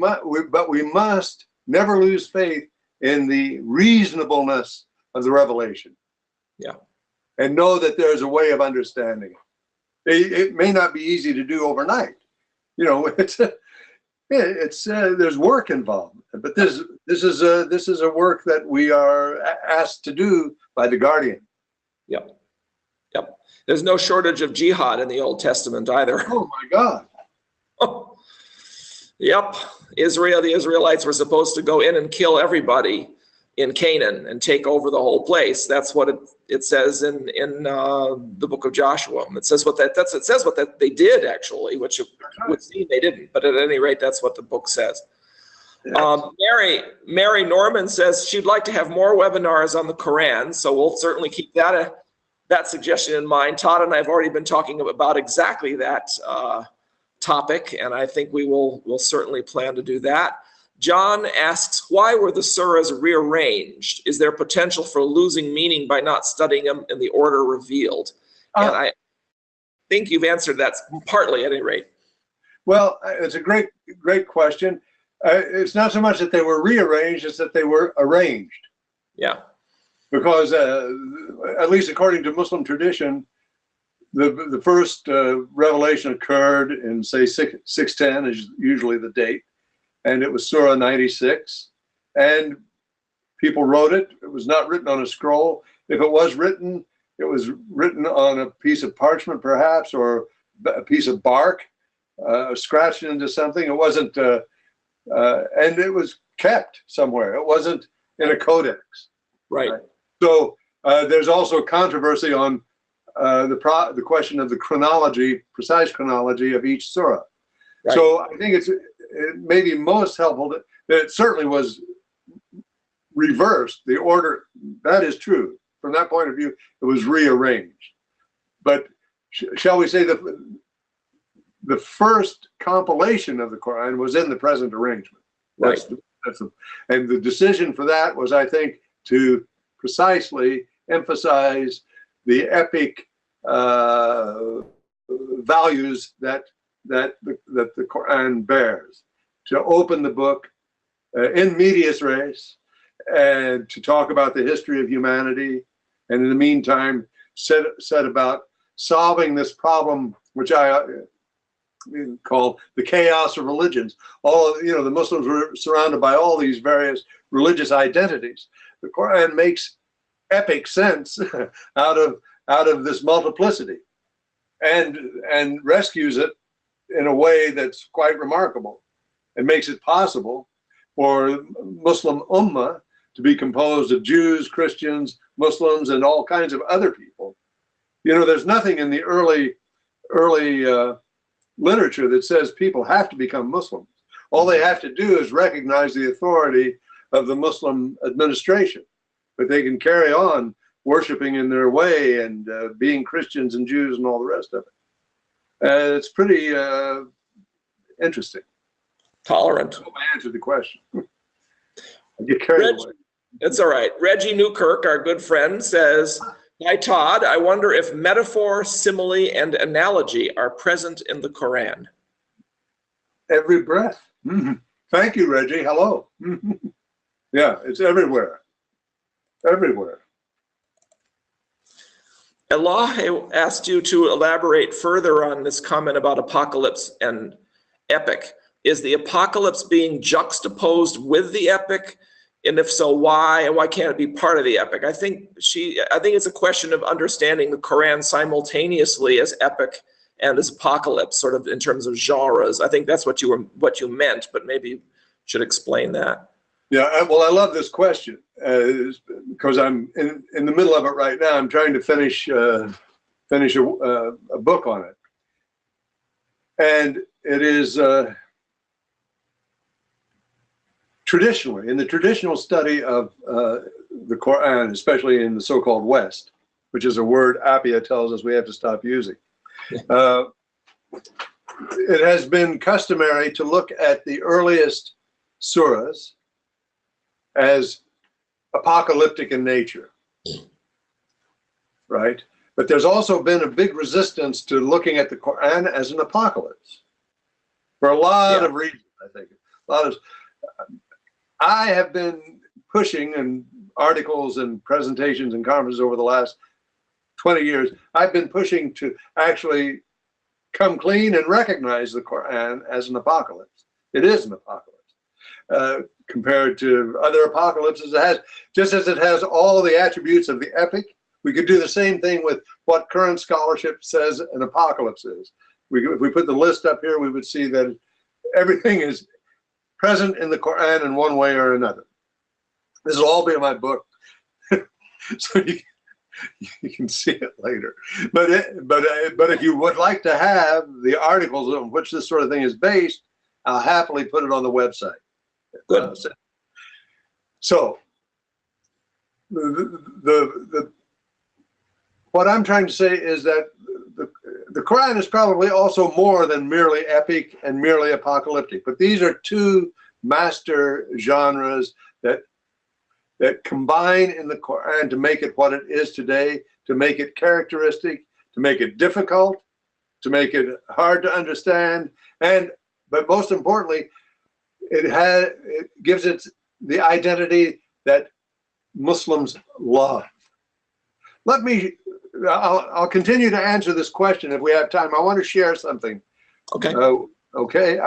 must never lose faith in the reasonableness of the revelation. Yeah. And know that there's a way of understanding it. It may not be easy to do overnight. You know, there's work involved. But this is a work that we are asked to do by the Guardian. Yep. Yep. There's no shortage of jihad in the Old Testament either. Oh my God. Oh. Yep. The Israelites were supposed to go in and kill everybody. in Canaan and take over the whole place. That's what it says in the book of Joshua. It says what they did actually, which it would seem they didn't, but at any rate, that's what the book says. Yes. Mary Norman says she'd like to have more webinars on the Quran, so we'll certainly keep that suggestion in mind. Todd and I have already been talking about exactly that topic, and I think we'll certainly plan to do that. John asks, why were the surahs rearranged? Is there potential for losing meaning by not studying them in the order revealed? And I think you've answered that partly, at any rate. Well, it's a great question. It's not so much that they were rearranged, it's that they were arranged. Yeah. Because at least according to Muslim tradition, the first revelation occurred in, say, 610 is usually the date, and it was Surah 96, and people wrote it. It was not written on a scroll. If it was written on a piece of parchment, perhaps, or a piece of bark, scratched into something. It wasn't. And it was kept somewhere. It wasn't in a codex. Right. So there's also controversy on the question of the chronology, precise chronology of each surah. Right. So I think it may be most helpful that it certainly was reversed. The order, that is true. From that point of view, it was rearranged. But shall we say that the first compilation of the Quran was in the present arrangement. Right. And the decision for that was, I think, to precisely emphasize the epic values that the Quran bears. To open the book in medias res, and to talk about the history of humanity, and in the meantime, set about solving this problem, which I called the chaos of religions. The Muslims were surrounded by all these various religious identities. The Quran makes epic sense out of this multiplicity, and rescues it in a way that's quite remarkable. It makes it possible for Muslim Ummah to be composed of Jews, Christians, Muslims, and all kinds of other people. There's nothing in the early literature that says people have to become Muslims. All they have to do is recognize the authority of the Muslim administration, but they can carry on worshiping in their way and being Christians and Jews and all the rest of it. It's pretty interesting. Tolerant. I hope I answered the question. I get carried away. It's all right. Reggie Newkirk, our good friend, says, hi, Todd. I wonder if metaphor, simile, and analogy are present in the Quran. Every breath. Mm-hmm. Thank you, Reggie. Hello. Mm-hmm. Yeah, it's everywhere. Everywhere. Allah asked you to elaborate further on this comment about apocalypse and epic. Is the apocalypse being juxtaposed with the epic? And if so, why? And why can't it be part of the epic? I think it's a question of understanding the Quran simultaneously as epic and as apocalypse, sort of in terms of genres. I think that's what you meant, but maybe you should explain that. Yeah, well, I love this question because I'm in the middle of it right now. I'm trying to finish a book on it, and it is traditionally, in the traditional study of the Quran, especially in the so-called West, which is a word Appia tells us we have to stop using. It has been customary to look at the earliest surahs as apocalyptic in nature, right? But there's also been a big resistance to looking at the Quran as an apocalypse for a lot of reasons, I think. I have been pushing in articles and presentations and conferences over the last 20 years. I've been pushing to actually come clean and recognize the Quran as an apocalypse. It is an apocalypse. Compared to other apocalypses, it has, just as it has all the attributes of the epic. We could do the same thing with what current scholarship says an apocalypse is. If we put the list up here, we would see that everything is present in the Quran in one way or another. This will all be in my book, so you can see it later. But if you would like to have the articles on which this sort of thing is based, I'll happily put it on the website. Good. So what I'm trying to say is that the Quran is probably also more than merely epic and merely apocalyptic, but these are two master genres that combine in the Quran to make it what it is today, to make it characteristic, to make it difficult, to make it hard to understand, but most importantly, it gives it the identity that Muslims love. I'll continue to answer this question if we have time. I want to share something. Okay. Okay.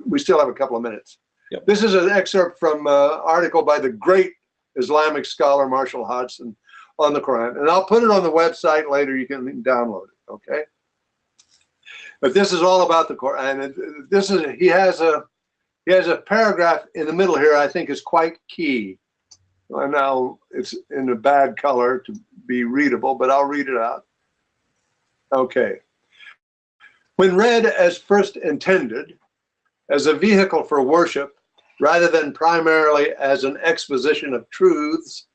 We still have a couple of minutes. Yep. This is an excerpt from an article by the great Islamic scholar Marshall Hodgson on the Quran, and I'll put it on the website later. You can download it. Okay. But this is all about the Quran. And he has a paragraph in the middle here I think is quite key. And now it's in a bad color to be readable, but I'll read it out. Okay. When read as first intended, as a vehicle for worship, rather than primarily as an exposition of truths,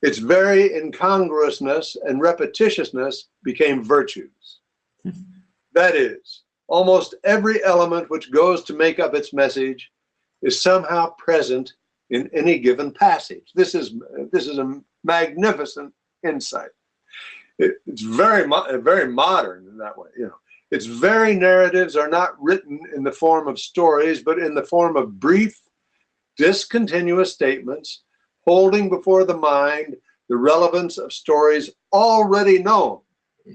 its very incongruousness and repetitiousness became virtues. That is, almost every element which goes to make up its message is somehow present in any given passage. This is a magnificent insight. It's very modern in that way. Its very narratives are not written in the form of stories, but in the form of brief, discontinuous statements, holding before the mind the relevance of stories already known.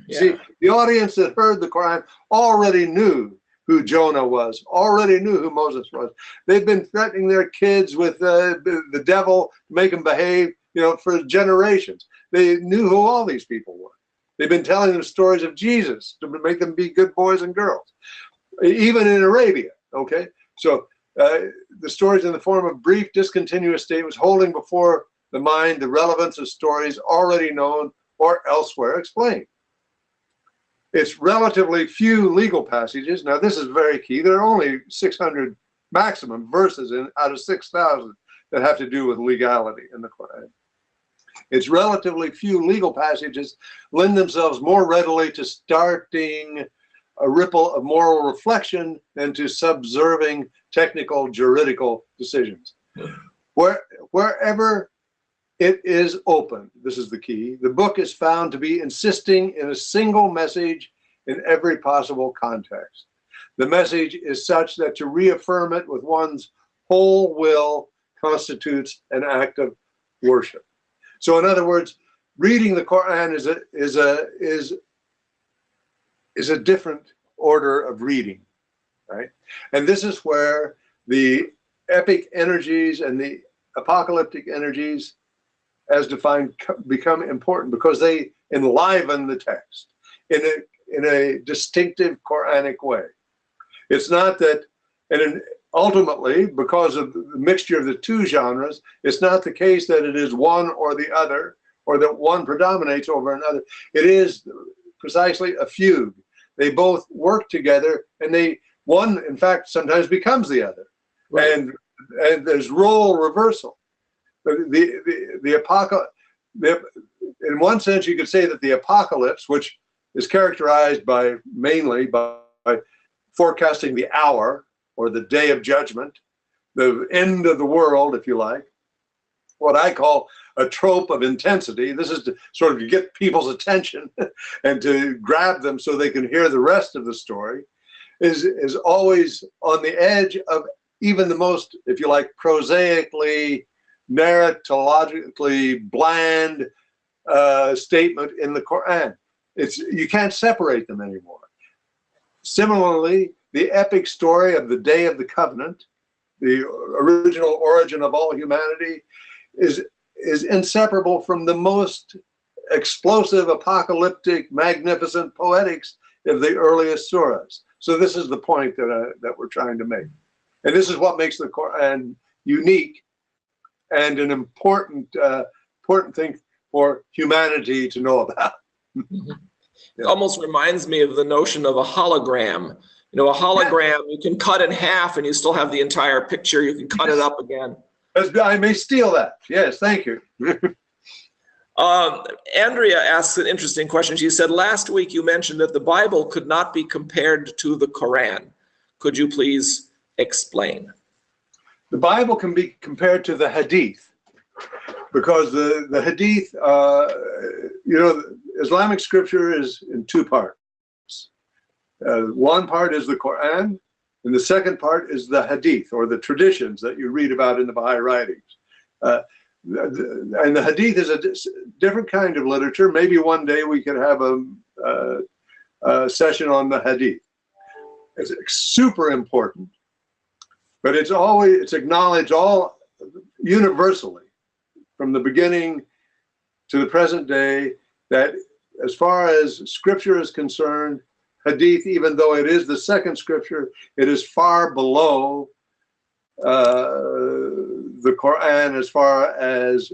Yeah. See, the audience that heard the Quran already knew who Jonah was, already knew who Moses was. They've been threatening their kids with the devil, make them behave, for generations. They knew who all these people were. They've been telling them stories of Jesus to make them be good boys and girls, even in Arabia, okay? So the stories in the form of brief, discontinuous statements, holding before the mind the relevance of stories already known or elsewhere explained. It's relatively few legal passages. Now, this is very key. There are only 600 maximum verses out of 6,000 that have to do with legality in the Quran. It's relatively few legal passages lend themselves more readily to starting a ripple of moral reflection than to subserving technical juridical decisions. Wherever it is open, this is the key, the book is found to be insisting in a single message in every possible context. The message is such that to reaffirm it with one's whole will constitutes an act of worship. So in other words, reading the Quran is a different order of reading, right? And this is where the epic energies and the apocalyptic energies, as defined, become important because they enliven the text in a distinctive Quranic way. It's not that, and ultimately, because of the mixture of the two genres, it's not the case that it is one or the other, or that one predominates over another. It is precisely a fugue. They both work together, and one, in fact, sometimes becomes the other. Right. And there's role reversal. The apocalypse, in one sense, you could say that the apocalypse, which is characterized mainly by forecasting the hour or the day of judgment, the end of the world, if you like, what I call a trope of intensity. This is to sort of get people's attention and to grab them so they can hear the rest of the story, is always on the edge of even the most, if you like, prosaically, narratologically bland statement in the Quran. You can't separate them anymore. Similarly, the epic story of the Day of the Covenant, the original origin of all humanity, is inseparable from the most explosive, apocalyptic, magnificent poetics of the earliest surahs. So this is the point that we're trying to make. And this is what makes the Quran unique and an important thing for humanity to know about. It almost reminds me of the notion of a hologram. You know, a hologram you can cut in half and you still have the entire picture. You can cut it up again. I may steal that. Yes, thank you. Andrea asks an interesting question. She said, last week you mentioned that the Bible could not be compared to the Quran. Could you please explain? The Bible can be compared to the Hadith, because the Hadith, you know, Islamic scripture is in two parts. One part is the Qur'an, and the second part is the Hadith, or the traditions that you read about in the Bahá'í Writings. And the Hadith is a different kind of literature. Maybe one day we could have a session on the Hadith. It's super important, but it's acknowledged all universally from the beginning to the present day that as far as scripture is concerned, Hadith, even though it is the second scripture, it is far below the Quran as far as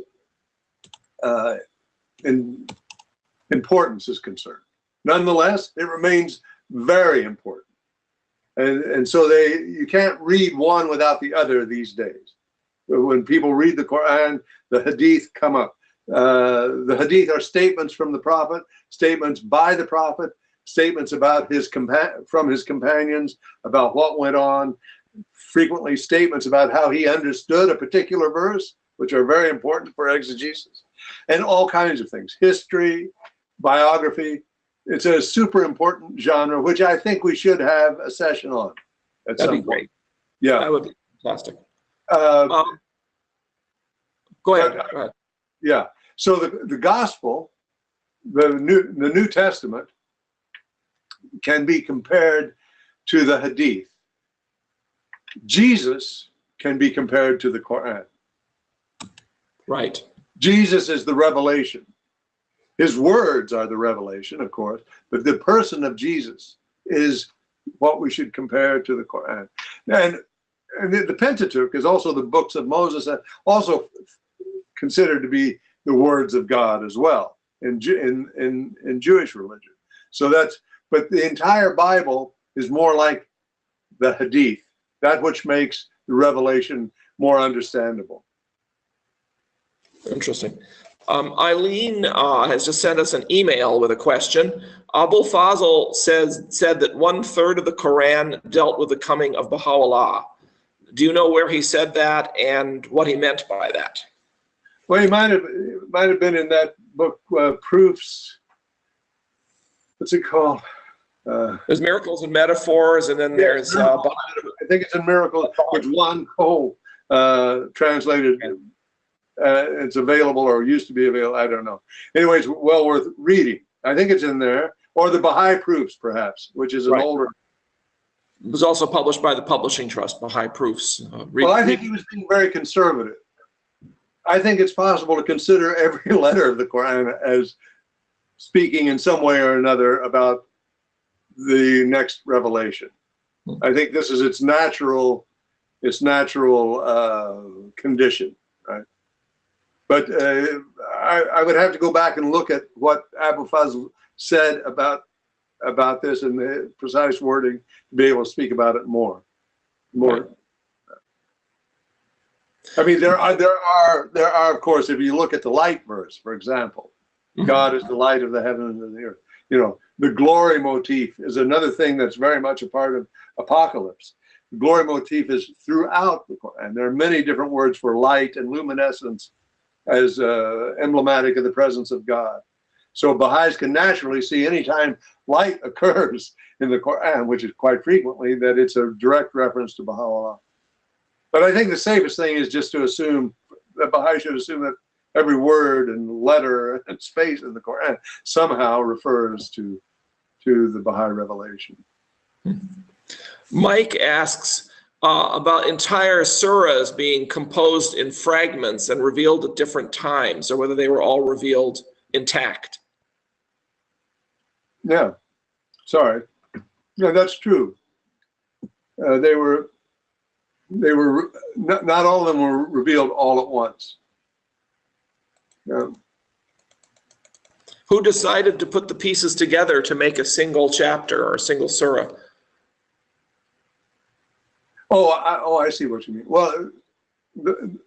importance is concerned. Nonetheless, it remains very important. And so you can't read one without the other these days. When people read the Quran, the Hadith come up. The Hadith are statements from the Prophet, statements by the Prophet, statements about from his companions about what went on, frequently statements about how he understood a particular verse, which are very important for exegesis, and all kinds of things, history, biography. It's a super important genre, which I think we should have a session on. That'd be great. Yeah, that would be fantastic. Go ahead. Yeah. So the gospel, the New Testament, can be compared to the Hadith. Jesus can be compared to the Quran. Right. Jesus is the revelation. His words are the revelation, of course, but the person of Jesus is what we should compare to the Quran. And the Pentateuch is also the books of Moses, also considered to be the words of God as well in Jewish religion. So but the entire Bible is more like the Hadith, that which makes the revelation more understandable. Interesting. Eileen has just sent us an email with a question. Abul Fazl said that 1/3 of the Quran dealt with the coming of Bahá'u'lláh. Do you know where he said that and what he meant by that? Well, he might have been in that book, Proofs. What's it called? There's Miracles and Metaphors, and then there's I think it's in Miracles, which Juan Cole translated. It's available, or used to be available. I don't know. Anyways, well worth reading. I think it's in there, or the Baha'i Proofs, perhaps, which is an older. It was also published by the Publishing Trust, Baha'i Proofs. Well, I think he was being very conservative. I think it's possible to consider every letter of the Quran as speaking in some way or another about the next revelation. I think this is its natural condition, right? But I would have to go back and look at what Abul Fazl said about this and the precise wording to be able to speak about it more. Right. I mean, there are, of course, if you look at the light verse, for example, God is the light of the heavens and the earth. You know, the glory motif is another thing that's very much a part of Apocalypse. The glory motif is throughout the Quran. There are many different words for light and luminescence as emblematic of the presence of God. So Baha'is can naturally see anytime light occurs in the Quran, which is quite frequently, that it's a direct reference to Baha'u'lláh. But I think the safest thing is just to assume that Baha'i should assume that every word and letter and space in the Quran somehow refers to the Baha'i revelation. Mike asks about entire surahs being composed in fragments and revealed at different times, or whether they were all revealed intact. Yeah, sorry. Yeah, that's true. They were they were not all of them were revealed all at once. Who decided to put the pieces together to make a single chapter or a single surah? I see what you mean. Well, the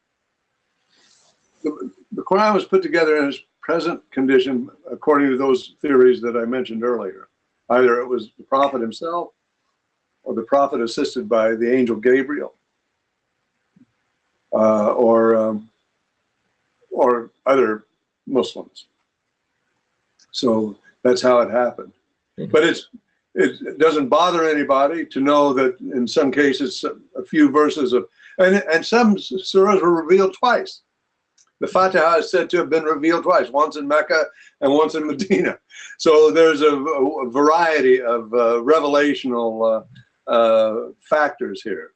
Quran was put together in its present condition according to those theories that I mentioned earlier. Either it was the prophet himself, or the prophet assisted by the angel Gabriel, or other Muslims. So that's how it happened. Mm-hmm. But it doesn't bother anybody to know that in some cases a few verses of and some surahs were revealed twice. The Fatiha is said to have been revealed twice, once in Mecca and once in Medina. So there's a variety of revelational factors here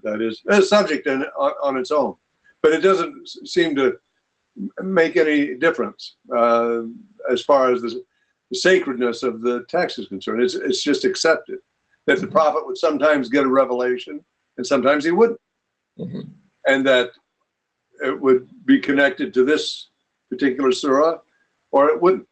that is a subject on its own. But it doesn't seem to make any difference as far as the sacredness of the text is concerned. It's just accepted that the prophet would sometimes get a revelation and sometimes he wouldn't. Mm-hmm. And that it would be connected to this particular surah or it wouldn't.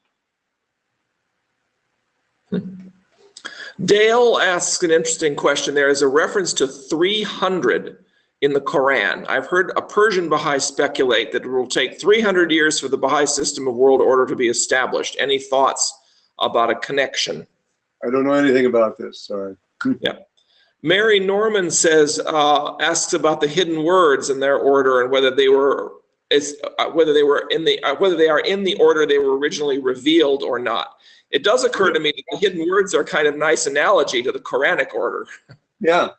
Dale asks an interesting question. There is a reference to 300 in the Quran. I've heard a Persian Baha'i speculate that it will take 300 years for the Baha'i system of world order to be established. Any thoughts about a connection? I don't know anything about this, sorry. Yeah. Mary Norman says, asks about the hidden words and their order and whether they are in the order they were originally revealed or not. It does occur to me that the hidden words are kind of nice analogy to the Quranic order. Yeah,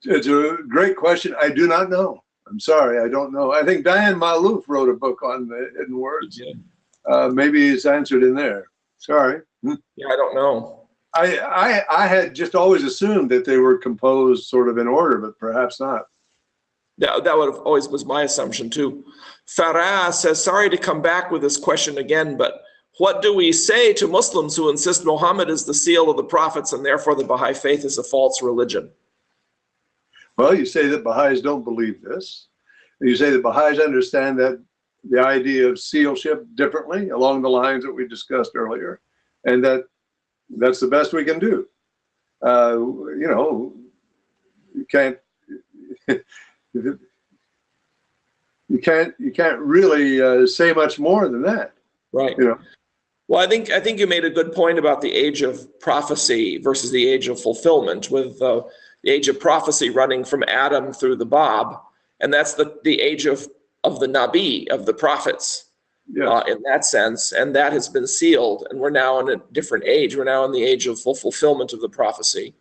it's a great question. I do not know. I'm sorry, I don't know. I think Diane Malouf wrote a book on the hidden words. Yeah. Maybe it's answered in there. Sorry. Yeah, I don't know. I had just always assumed that they were composed sort of in order, but perhaps not. That would have always was my assumption too. Farah says, sorry to come back with this question again, but what do we say to Muslims who insist Muhammad is the seal of the prophets and therefore the Baha'i faith is a false religion? Well, you say that Baha'is don't believe this. You say that Baha'is understand that the idea of sealship differently along the lines that we discussed earlier, and that's the best we can do. You can't really say much more than that. Right. Well, I think you made a good point about the age of prophecy versus the age of fulfillment, with the age of prophecy running from Adam through the Bab, and that's the age of the Nabi, of the prophets. Yeah. In that sense, and that has been sealed, and we're now in a different age. We're now in the age of full fulfillment of the prophecy,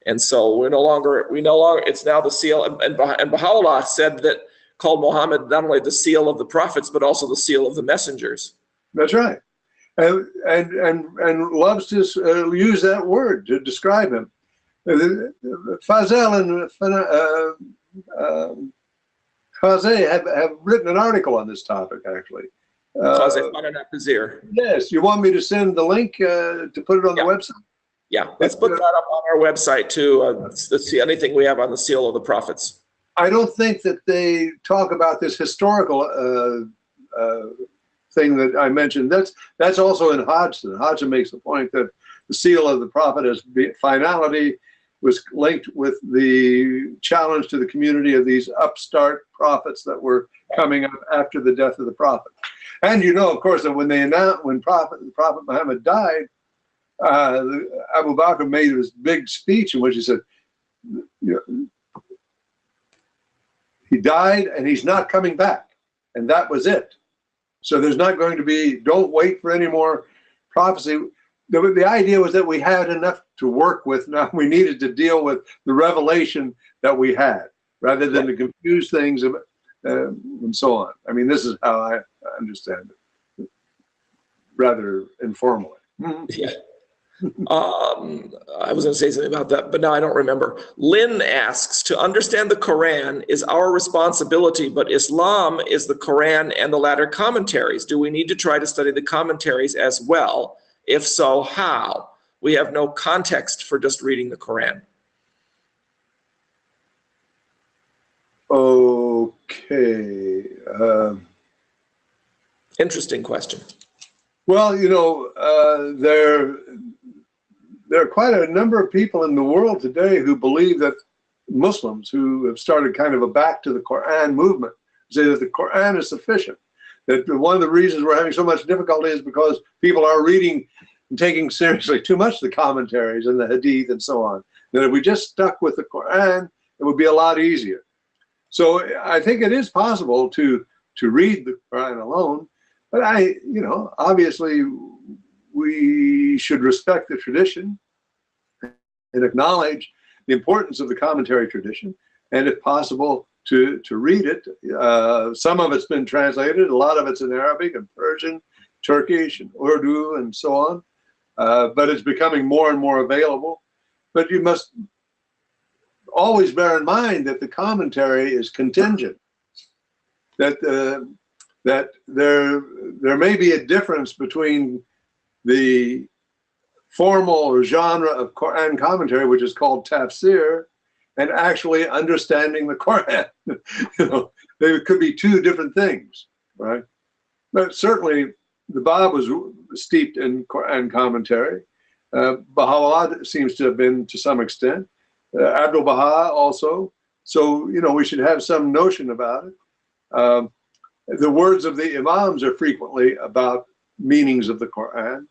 and so we no longer. It's now the seal. And Bahá'u'lláh said that called Muhammad not only the seal of the prophets but also the seal of the messengers. That's right, and loves to use that word to describe him. Fazel and Khazé have written an article on this topic, actually. Yes, you want me to send the link to put it on the website? Yeah, let's put that up on our website too. Let's see anything we have on the seal of the prophets. I don't think that they talk about this historical thing that I mentioned. That's also in Hodgson. Hodgson makes the point that the seal of the prophet as finality was linked with the challenge to the community of these upstart prophets that were coming up after the death of the prophet. And of course, that when the prophet Muhammad died, Abu Bakr made this big speech in which he said, he died and he's not coming back, and that was it. So there's not going to be. Don't wait for any more prophecy. The idea was that we had enough to work with. Now we needed to deal with the revelation that we had, rather than to confuse things and so on. I mean, this is how I understand it, rather informally. Yeah. I was going to say something about that, but now I don't remember. Lynn asks, to understand the Quran is our responsibility, but Islam is the Quran and the latter commentaries. Do we need to try to study the commentaries as well? If so, how? We have no context for just reading the Quran. Okay. Interesting question. Well, you know, there are quite a number of people in the world today who believe that Muslims who have started kind of a back to the Qur'an movement say that the Qur'an is sufficient. That one of the reasons we're having so much difficulty is because people are reading and taking seriously too much the commentaries and the hadith and so on. That if we just stuck with the Qur'an, it would be a lot easier. So I think it is possible to read the Qur'an alone, but you know, obviously we should respect the tradition and acknowledge the importance of the commentary tradition, and if possible, to read it. Some of it's been translated, a lot of it's in Arabic and Persian, Turkish and Urdu and so on, but it's becoming more and more available. But you must always bear in mind that the commentary is contingent, that there may be a difference between the formal or genre of Qur'an commentary, which is called tafsir, and actually understanding the Qur'an. You know, there could be two different things, right? But certainly the Bab was steeped in Qur'an commentary. Bahá'u'lláh seems to have been to some extent. Abdu'l-Bahá also. So, you know, we should have some notion about it. The words of the Imams are frequently about meanings of the Qur'an.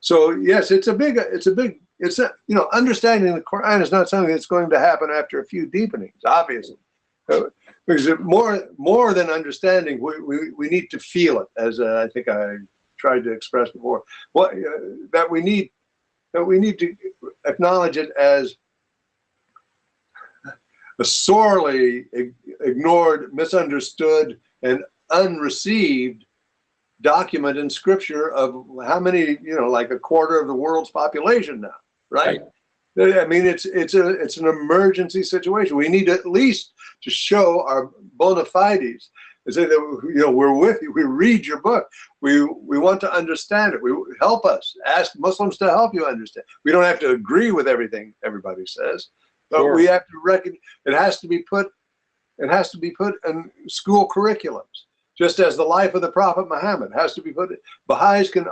So yes, it's a you know, understanding the Qur'an is not something that's going to happen after a few deepenings, obviously. Because more than understanding, we need to feel it, as I think I tried to express before. That we need to acknowledge it as a sorely ignored, misunderstood, and unreceived document in scripture of how many, you know, like a quarter of the world's population now, right? I mean, it's an emergency situation. We need at least to show our bona fides and say that, you know, we're with you. We read your book. We want to understand it. We help us. Ask Muslims to help you understand. We don't have to agree with everything everybody says, but we have to reckon it has to be put in school curriculums. Just as the life of the Prophet Muhammad has to be put, Baha'is can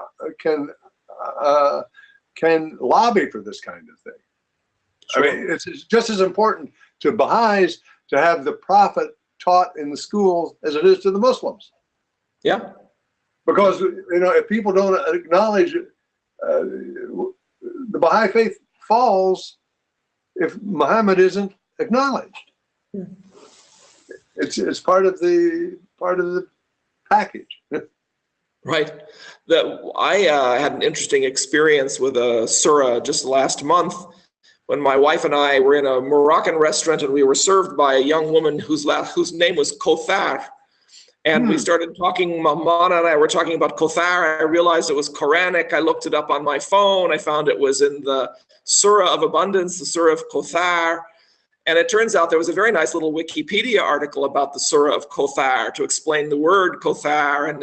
lobby for this kind of thing. Sure. I mean, it's just as important to Baha'is to have the Prophet taught in the schools as it is to the Muslims. Yeah. Because, you know, if people don't acknowledge the Baha'i Faith falls if Muhammad isn't acknowledged. Yeah. It's part of the package. Right. I had an interesting experience with a surah just last month when my wife and I were in a Moroccan restaurant and we were served by a young woman whose name was Kothar. And we started talking, Mamana and I were talking about Kothar. I realized it was Quranic. I looked it up on my phone. I found it was in the Surah of Abundance, the Surah of Kothar. And it turns out there was a very nice little Wikipedia article about the Surah of Kothar to explain the word Kothar and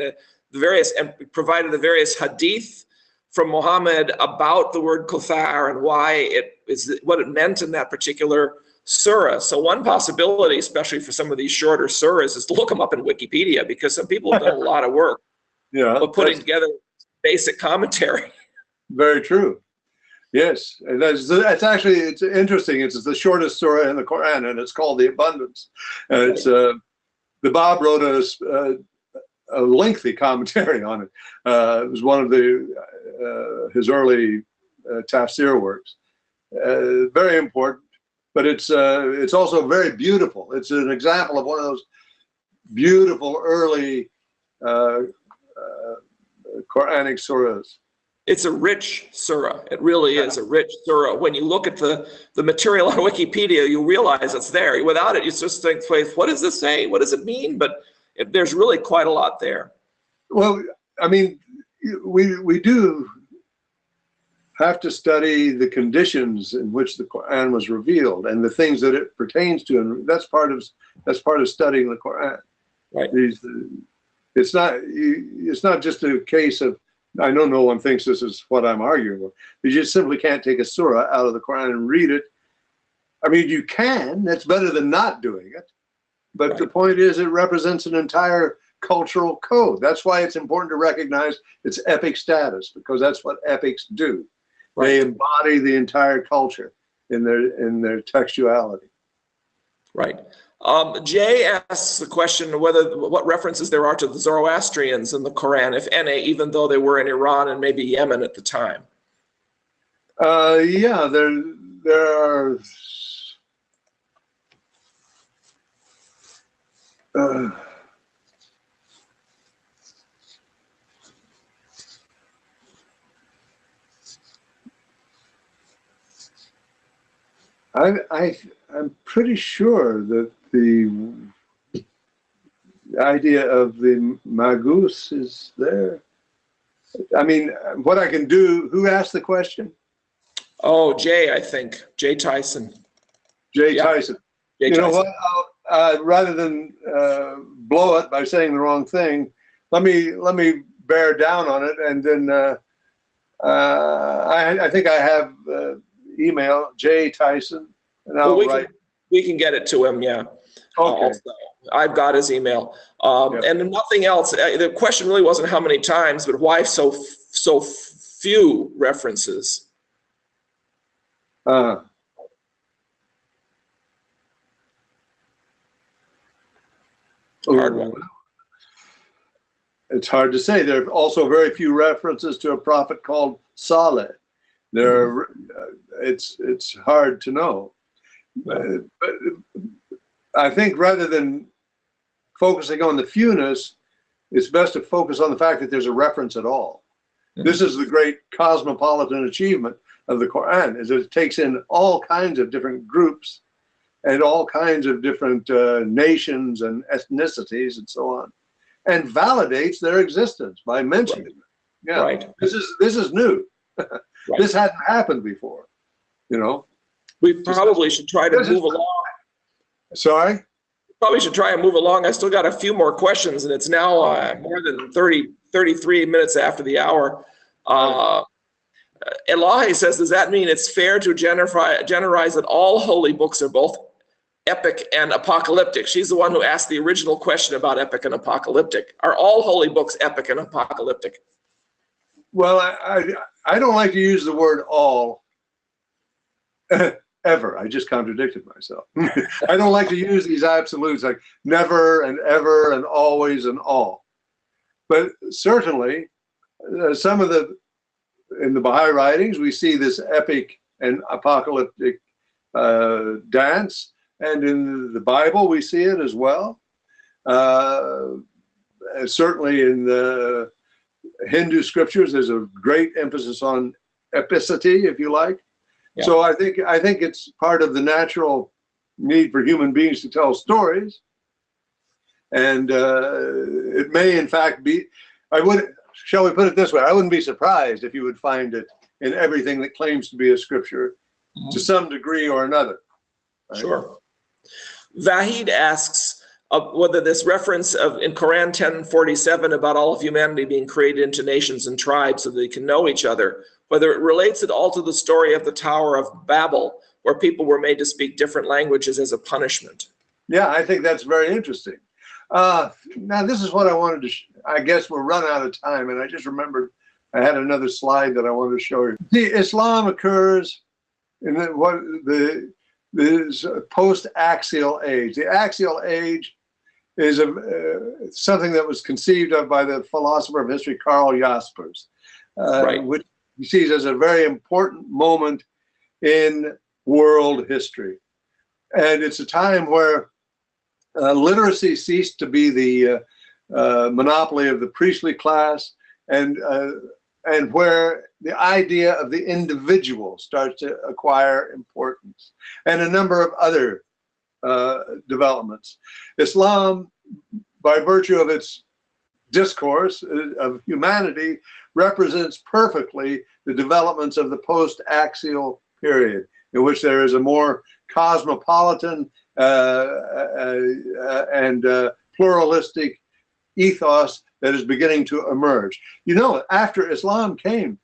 and provided the various hadith from Muhammad about the word Kothar and what it meant in that particular surah. So one possibility, especially for some of these shorter surahs, is to look them up in Wikipedia, because some people have done a lot of work of putting together basic commentary. Very true. Yes, and it's interesting. It's the shortest surah in the Quran, and it's called the Abundance. And it's the Bab wrote a lengthy commentary on it. It was one of his early tafsir works. Very important, but it's also very beautiful. It's an example of one of those beautiful early Quranic surahs. It's a rich surah. It really is a rich surah. When you look at the material on Wikipedia, you realize it's there. Without it, you just think, what does this say? What does it mean? But there's really quite a lot there. Well, I mean, we do have to study the conditions in which the Quran was revealed and the things that it pertains to, and that's part of studying the Quran. Right. It's not just a case of, I know no one thinks this is what I'm arguing with. You just simply can't take a surah out of the Quran and read it. I mean, you can. That's better than not doing it. But Right. the point is, it represents an entire cultural code. That's why it's important to recognize its epic status, because that's what epics do. Right. They embody the entire culture in their textuality. Right. Jay asks the question what references there are to the Zoroastrians in the Quran, if any, even though they were in Iran and maybe Yemen at the time. Yeah, there are. I'm pretty sure that the idea of the Magus is there. I mean, what I can do, who asked the question? Oh, Jay, I think. Jay Tyson. Jay Tyson. Jay You know Tyson. what? Rather than blow it by saying the wrong thing, let me bear down on it, and then I think I have email Jay Tyson, and I'll write. We can get it to him. Yeah. Okay. Also. I've got his email. And nothing else. The question really wasn't how many times, but why so few references? Hard one. It's hard to say. There are also very few references to a prophet called Saleh. It's hard to know. But I think rather than focusing on the fewness, it's best to focus on the fact that there's a reference at all. Mm-hmm. This is the great cosmopolitan achievement of the Quran, is that it takes in all kinds of different groups and all kinds of different nations and ethnicities and so on, and validates their existence by mentioning them. Yeah, right. This is new. Right. This hadn't happened before, you know. We probably should try to move along. Sorry? Probably should try and move along. I still got a few more questions, and it's now more than 33 minutes after the hour. Elahi says, does that mean it's fair to generalize that all holy books are both epic and apocalyptic? She's the one who asked the original question about epic and apocalyptic. Are all holy books epic and apocalyptic? Well, I don't like to use the word all ever. I just contradicted myself. I don't like to use these absolutes like never and ever and always and all. But certainly, some of in the Baha'i writings, we see this epic and apocalyptic dance. And in the Bible, we see it as well. Certainly in the Hindu scriptures, there's a great emphasis on epicity, if you like. Yeah. So I think it's part of the natural need for human beings to tell stories. And it may, in fact, be, shall we put it this way, I wouldn't be surprised if you would find it in everything that claims to be a scripture to some degree or another. Right? Sure. Vahid asks whether this reference in Quran 10:47 about all of humanity being created into nations and tribes so they can know each other, whether it relates at all to the story of the Tower of Babel, where people were made to speak different languages as a punishment. Yeah, I think that's very interesting. Now, this is what I wanted to, I guess we're run out of time, and I just remembered I had another slide that I wanted to show you. See, Islam occurs in this post-axial age. The axial age is something that was conceived of by the philosopher of history, Karl Jaspers, which he sees as a very important moment in world history. And it's a time where literacy ceased to be the monopoly of the priestly class, and where the idea of the individual starts to acquire importance, and a number of other developments. Islam, by virtue of its discourse of humanity, represents perfectly the developments of the post-axial period, in which there is a more cosmopolitan and pluralistic ethos that is beginning to emerge. You know, after Islam came,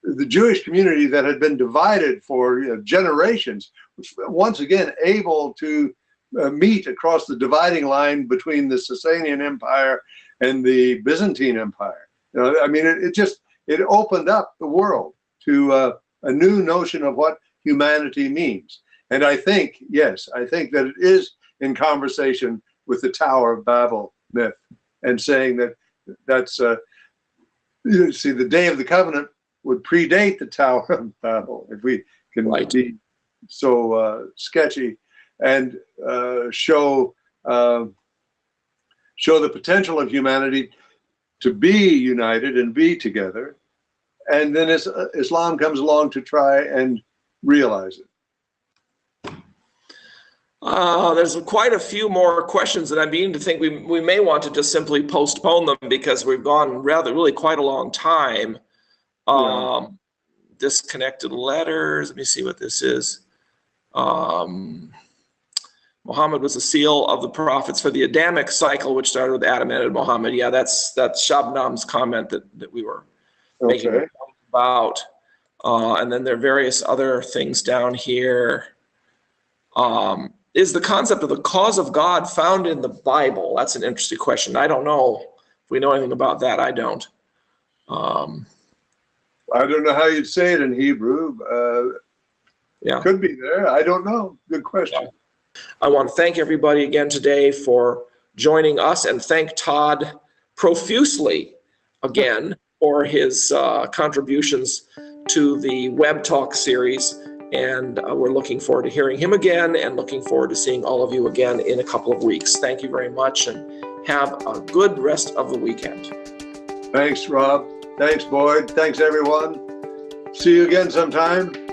the Jewish community that had been divided for generations was once again able to meet across the dividing line between the Sasanian Empire and the Byzantine Empire. You know, I mean, it opened up the world to a new notion of what humanity means. And I think, yes, I think that it is in conversation with the Tower of Babel myth, and saying that that's, you see, the Day of the Covenant would predate the Tower of Babel, if we can be so sketchy, and show the potential of humanity to be united and be together. And then Islam comes along to try and realize it. There's quite a few more questions that I'm beginning to think we may want to just simply postpone them, because we've gone really quite a long time. Disconnected letters. Let me see what this is. Muhammad was a seal of the prophets for the Adamic cycle, which started with Adam and Muhammad. Yeah, that's Shabnam's comment that we were making about. And then there are various other things down here. Is the concept of the cause of God found in the Bible? That's an interesting question. I don't know if we know anything about that. I don't. I don't know how you'd say it in Hebrew. Yeah, could be there. I don't know. Good question. Yeah. I want to thank everybody again today for joining us, and thank Todd profusely again for his contributions to the Web Talk series. And we're looking forward to hearing him again, and looking forward to seeing all of you again in a couple of weeks. Thank you very much, and have a good rest of the weekend. Thanks, Rob. Thanks, Boyd. Thanks, everyone. See you again sometime.